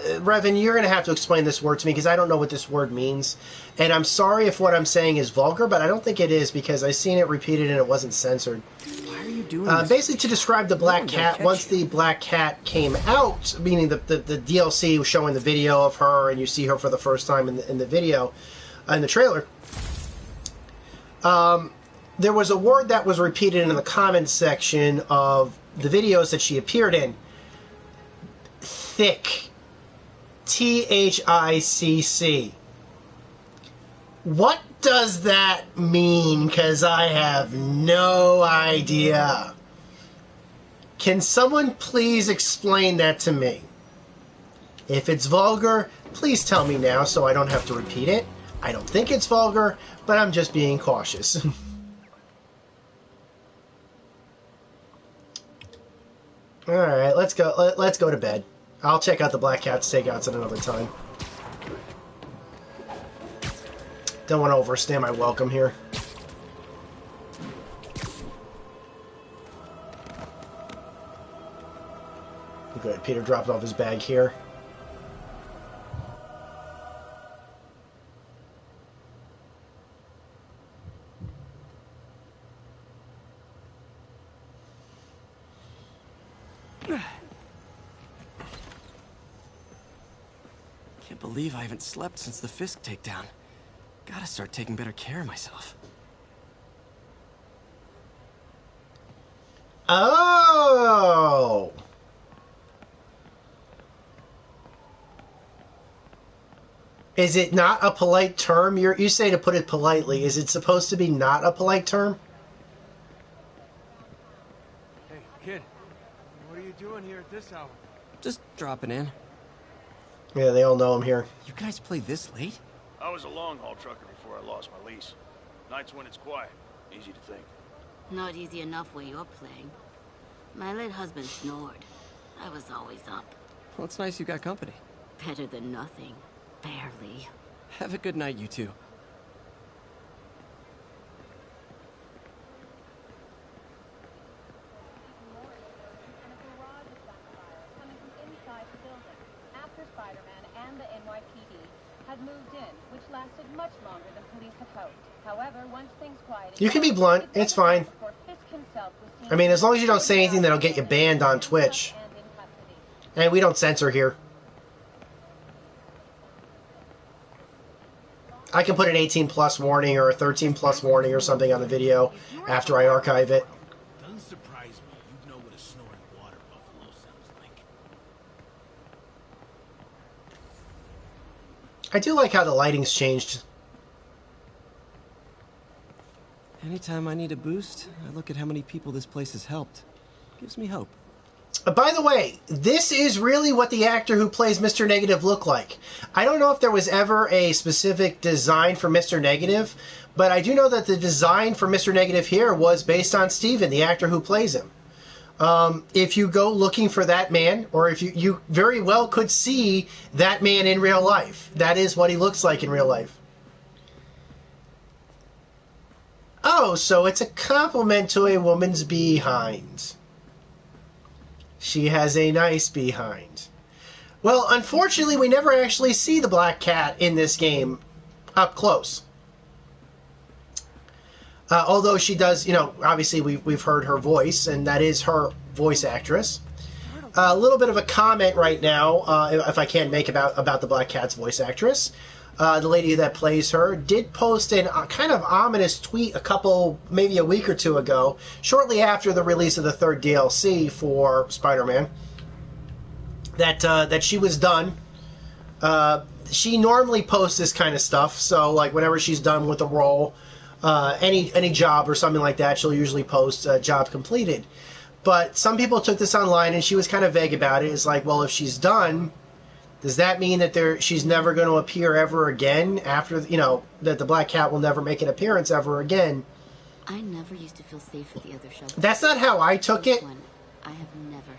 Revan, you're going to have to explain this word to me because I don't know what this word means. And I'm sorry if what I'm saying is vulgar, but I don't think it is because I've seen it repeated and it wasn't censored. Why are you doing this? Basically, to describe the Black Cat, once the Black Cat came out, meaning the DLC was showing the video of her and you see her for the first time in the video, in the trailer, there was a word that was repeated in the comments section of the videos that she appeared in. Thick. T-H-I-C-C. What does that mean? Because I have no idea. Can someone please explain that to me? If it's vulgar, please tell me now so I don't have to repeat it. I don't think it's vulgar, but I'm just being cautious. Alright, let's go. Let's go to bed. I'll check out the Black Cat stakeouts at another time. Don't want to overstay my welcome here. Good, Peter dropped off his bag here. Can't believe I haven't slept since the Fisk takedown. Gotta start taking better care of myself. Oh! Is it not a polite term? You say to put it politely. Is it supposed to be not a polite term? Hey, kid. What are you doing here at this hour? Just dropping in. Yeah, they all know I'm here. You guys play this late? I was a long-haul trucker before I lost my lease. Nights when it's quiet. Easy to think. Not easy enough where you're playing. My late husband snored. I was always up. Well, it's nice you got company. Better than nothing. Barely. Have a good night, you two. You can be blunt. It's fine. I mean, as long as you don't say anything that'll get you banned on Twitch. And we don't censor here. I can put an 18+ warning or a 13+ warning or something on the video after I archive it. Doesn't surprise me. You know what a snoring water buffalo sounds like. I do like how the lighting's changed. Anytime I need a boost, I look at how many people this place has helped. Gives me hope. By the way, this is really what the actor who plays Mr. Negative looked like. I don't know if there was ever a specific design for Mr. Negative, but I do know that the design for Mr. Negative here was based on Steven, the actor who plays him. If you go looking for that man, or if you very well could see that man in real life. That is what he looks like in real life. Oh, so it's a compliment to a woman's behind. She has a nice behind. Well, unfortunately, we never actually see the Black Cat in this game up close. Although she does, you know, obviously we've heard her voice, and that is her voice actress. A little bit of a comment right now, if I can make about the Black Cat's voice actress. The lady that plays her did post a kind of ominous tweet maybe a week or two ago, shortly after the release of the third DLC for Spider-Man, that she was done. She normally posts this kind of stuff, so like whenever she's done with a role, any job or something like that, she'll usually post job completed. But some people took this online, and she was kind of vague about it. It's like, well, if she's done, does that mean that she's never going to appear ever again after, you know, that the Black Cat will never make an appearance ever again? I never used to feel safe at the other shelter. That's not how I took it. I have never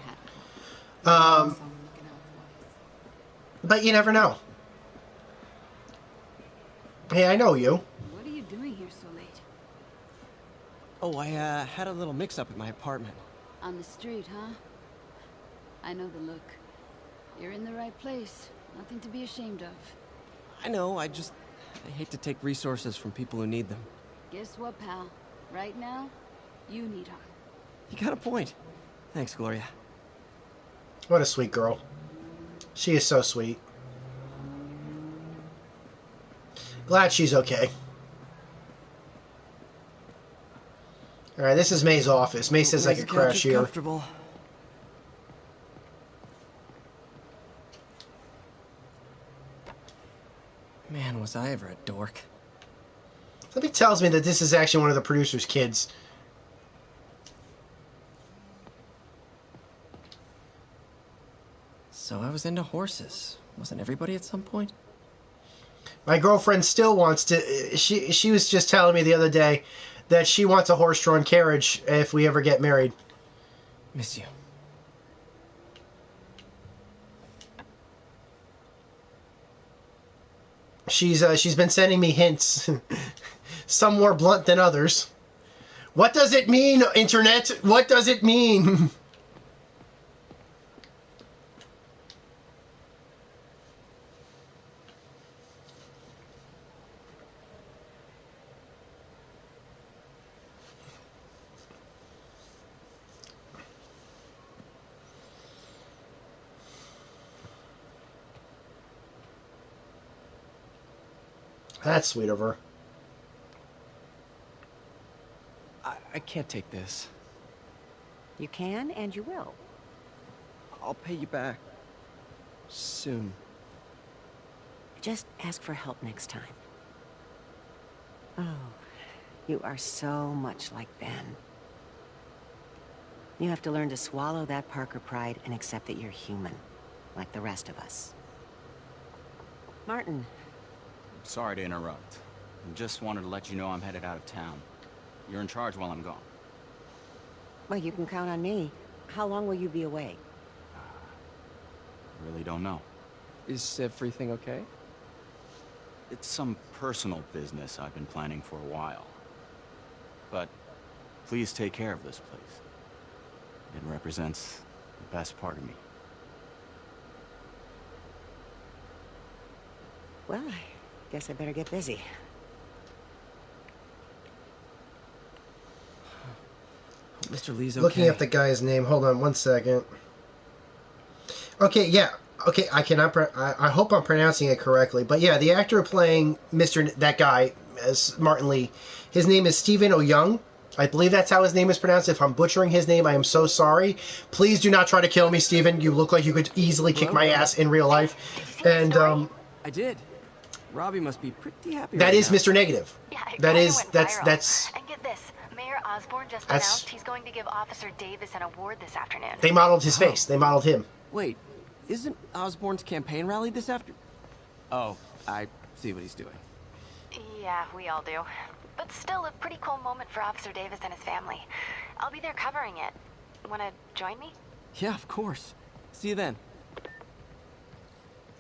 had but you never know. Hey, I know you. What are so late? Oh, I had a little mix-up at my apartment. On the street, huh? I know the look. You're in the right place. Nothing to be ashamed of. I know, I hate to take resources from people who need them. Guess what, pal? Right now, you need them. You got a point. Thanks, Gloria. What a sweet girl. She is so sweet. Glad she's okay. Alright, this is May's office. May says I could crash here. Man, was I ever a dork. Something tells me that this is actually one of the producer's kids. So I was into horses. Wasn't everybody at some point? My girlfriend still wants to... She was just telling me the other day that she wants a horse-drawn carriage if we ever get married. Miss you. She's been sending me hints. Some more blunt than others. What does it mean, Internet? What does it mean? That's sweet of her. I can't take this. You can, and you will. I'll pay you back. Soon. Just ask for help next time. Oh, you are so much like Ben. You have to learn to swallow that Parker pride and accept that you're human, like the rest of us. Martin. Sorry to interrupt. Just wanted to let you know I'm headed out of town. You're in charge while I'm gone. Well, you can count on me. How long will you be away? Really don't know. Is everything okay? It's some personal business I've been planning for a while. But please take care of this place. It represents the best part of me. Well, I guess I better get busy. Mr. Lee's okay. Looking up the guy's name. Hold on one second. Okay, yeah. Okay, I cannot. I hope I'm pronouncing it correctly. But yeah, the actor playing that guy as Martin Lee, his name is Stephen O'Young. I believe that's how his name is pronounced. If I'm butchering his name, I am so sorry. Please do not try to kill me, Stephen. You look like you could easily kick my ass in real life. And I did. Robbie must be pretty happy. That right is now. Mr. Negative. Yeah, that's. And get this, Mayor Osborn just announced he's going to give Officer Davis an award this afternoon. They modeled his face. They modeled him. Wait, isn't Osborn's campaign rally this after? Oh, I see what he's doing. Yeah, we all do. But still a pretty cool moment for Officer Davis and his family. I'll be there covering it. Wanna join me? Yeah, of course. See you then.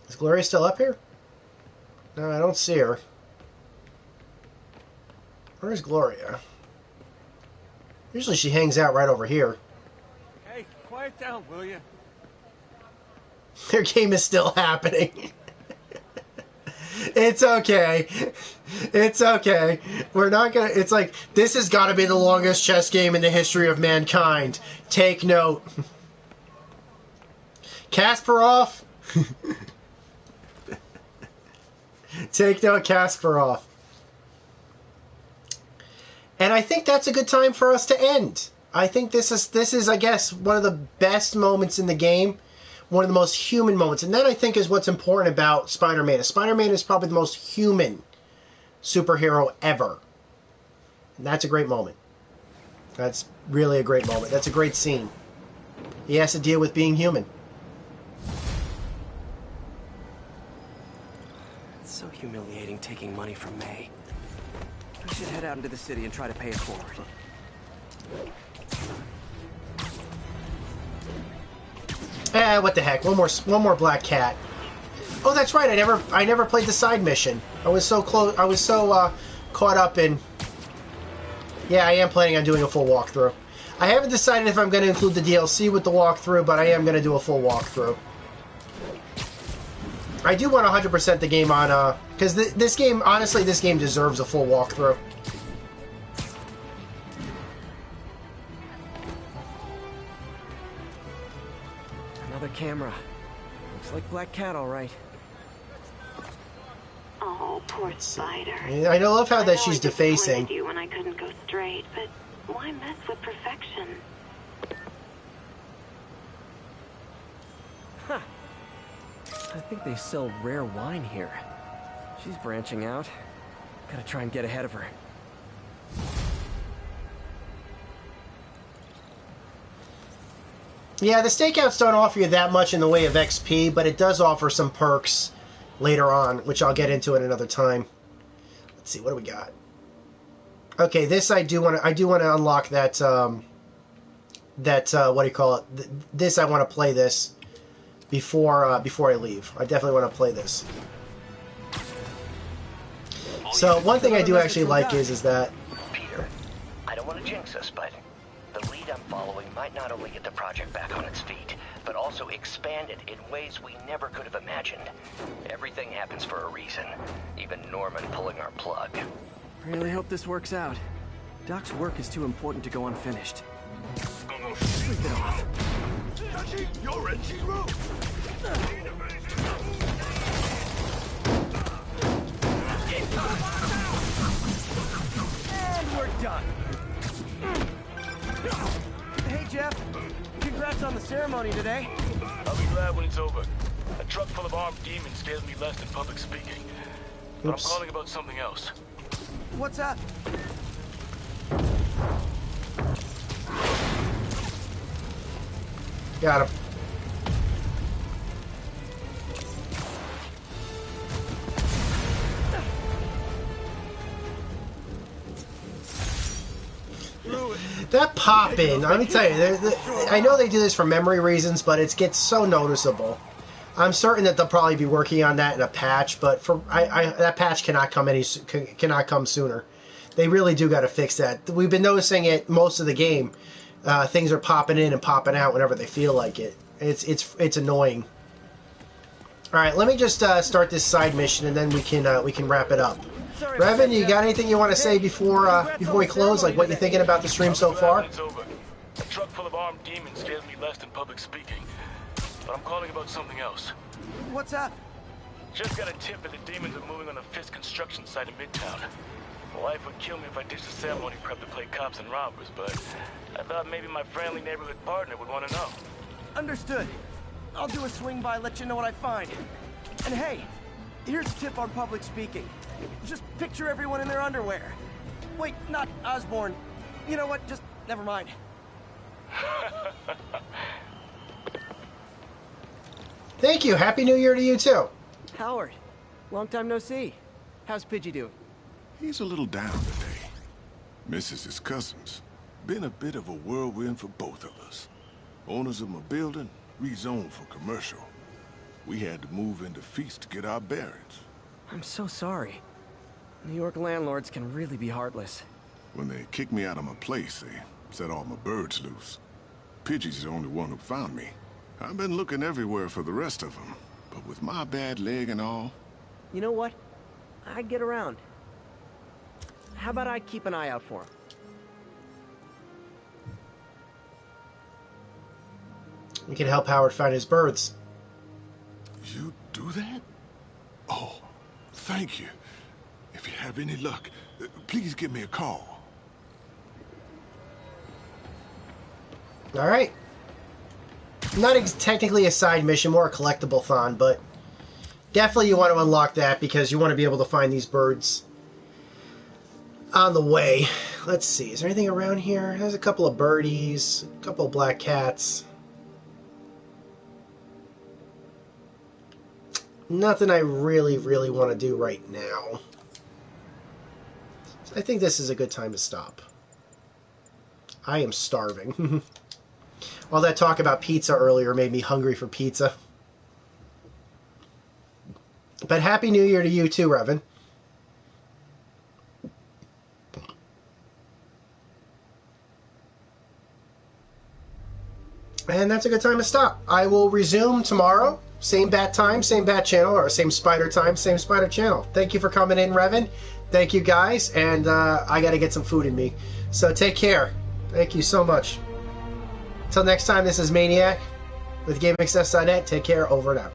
Is Gloria still up here? No, I don't see her. Where's Gloria? Usually she hangs out right over here. Hey, quiet down, will you? Their game is still happening. It's okay. It's okay. We're not gonna... It's like, this has got to be the longest chess game in the history of mankind. Take note. Kasparov. Take note, Kasparov. And I think that's a good time for us to end. I think this is, I guess, one of the best moments in the game. One of the most human moments. And that, I think, is what's important about Spider-Man. Spider-Man is probably the most human superhero ever. And that's a great moment. That's really a great moment. That's a great scene. He has to deal with being human. It's so humiliating taking money from May. We should head out into the city and try to pay it forward. What the heck? One more black cat. Oh, that's right. I never played the side mission. I was so close. I was so caught up in Yeah, I am planning on doing a full walkthrough. I haven't decided if I'm going to include the DLC with the walkthrough, but I am going to do a full walkthrough. I do want 100% the game on, because this game, honestly, this game deserves a full walkthrough. Another camera. Looks like Black Cat, all right. Oh, poor Spider. I love how that she's defacing. You when I couldn't go straight, but why mess with perfection? Huh. I think they sell rare wine here. She's branching out. Gotta try and get ahead of her. Yeah, the stakeouts don't offer you that much in the way of XP, but it does offer some perks later on, which I'll get into at another time. Let's see, what do we got? Okay, this I do want to unlock that what do you call it? This I want to play this before I leave. I definitely want to play this. So one thing I do actually like is that Peter, I don't want to jinx us, but the lead I'm following might not only get the project back on its feet, but also expand it in ways we never could have imagined. Everything happens for a reason, even Norman pulling our plug. Really hope this works out. Doc's work is too important to go unfinished. Sleep it off. You're a hero. And we're done. Hey, Jeff. Congrats on the ceremony today. I'll be glad when it's over. A truck full of armed demons scares me less than public speaking. But I'm calling about something else. What's up? got him. That pop-in, let me tell you, I know they do this for memory reasons, but it gets so noticeable. I'm certain that they'll probably be working on that in a patch, but that patch cannot come sooner. They really do got to fix that. We've been noticing it most of the game. Things are popping in and popping out whenever they feel like it. It's annoying. All right, let me just start this side mission, and then we can wrap it up. Revan, you got anything you want to say before we close? Like what you're thinking about the stream so far? A truck full of armed demons scares me less than public speaking. But I'm calling about something else. What's up? Just got a tip that the demons are moving on the Fisk construction site in Midtown. My wife would kill me if I ditched the ceremony prep to play cops and robbers, but I thought maybe my friendly neighborhood partner would want to know. Understood. I'll do a swing by, let you know what I find. And hey, here's a tip on public speaking. Just picture everyone in their underwear. Wait, not Osborn. You know what? Just never mind. Thank you. Happy New Year to you too. Howard, long time no see. How's Pidgey doing? He's a little down today. Misses his cousins. Been a bit of a whirlwind for both of us. Owners of my building rezoned for commercial. We had to move into Feast to get our bearings. I'm so sorry. New York landlords can really be heartless. When they kicked me out of my place, they set all my birds loose. Pidgey's the only one who found me. I've been looking everywhere for the rest of them, but with my bad leg and all... You know what? I get around. How about I keep an eye out for him? We can help Howard find his birds. You do that? Oh, thank you. If you have any luck, please give me a call. All right. Not technically a side mission, more a collectible-thon, but definitely you want to unlock that because you want to be able to find these birds on the way. Let's see. Is there anything around here? There's a couple of birdies, a couple of black cats. Nothing I really, really want to do right now. So I think this is a good time to stop. I am starving. All that talk about pizza earlier made me hungry for pizza. But Happy New Year to you too, Revan. And that's a good time to stop. I will resume tomorrow. Same bat time, same bat channel, or same spider time, same spider channel. Thank you for coming in, Revan. Thank you, guys. And I got to get some food in me. So take care. Thank you so much. Until next time, this is Maniac with GameXS.net. Take care. Over and out.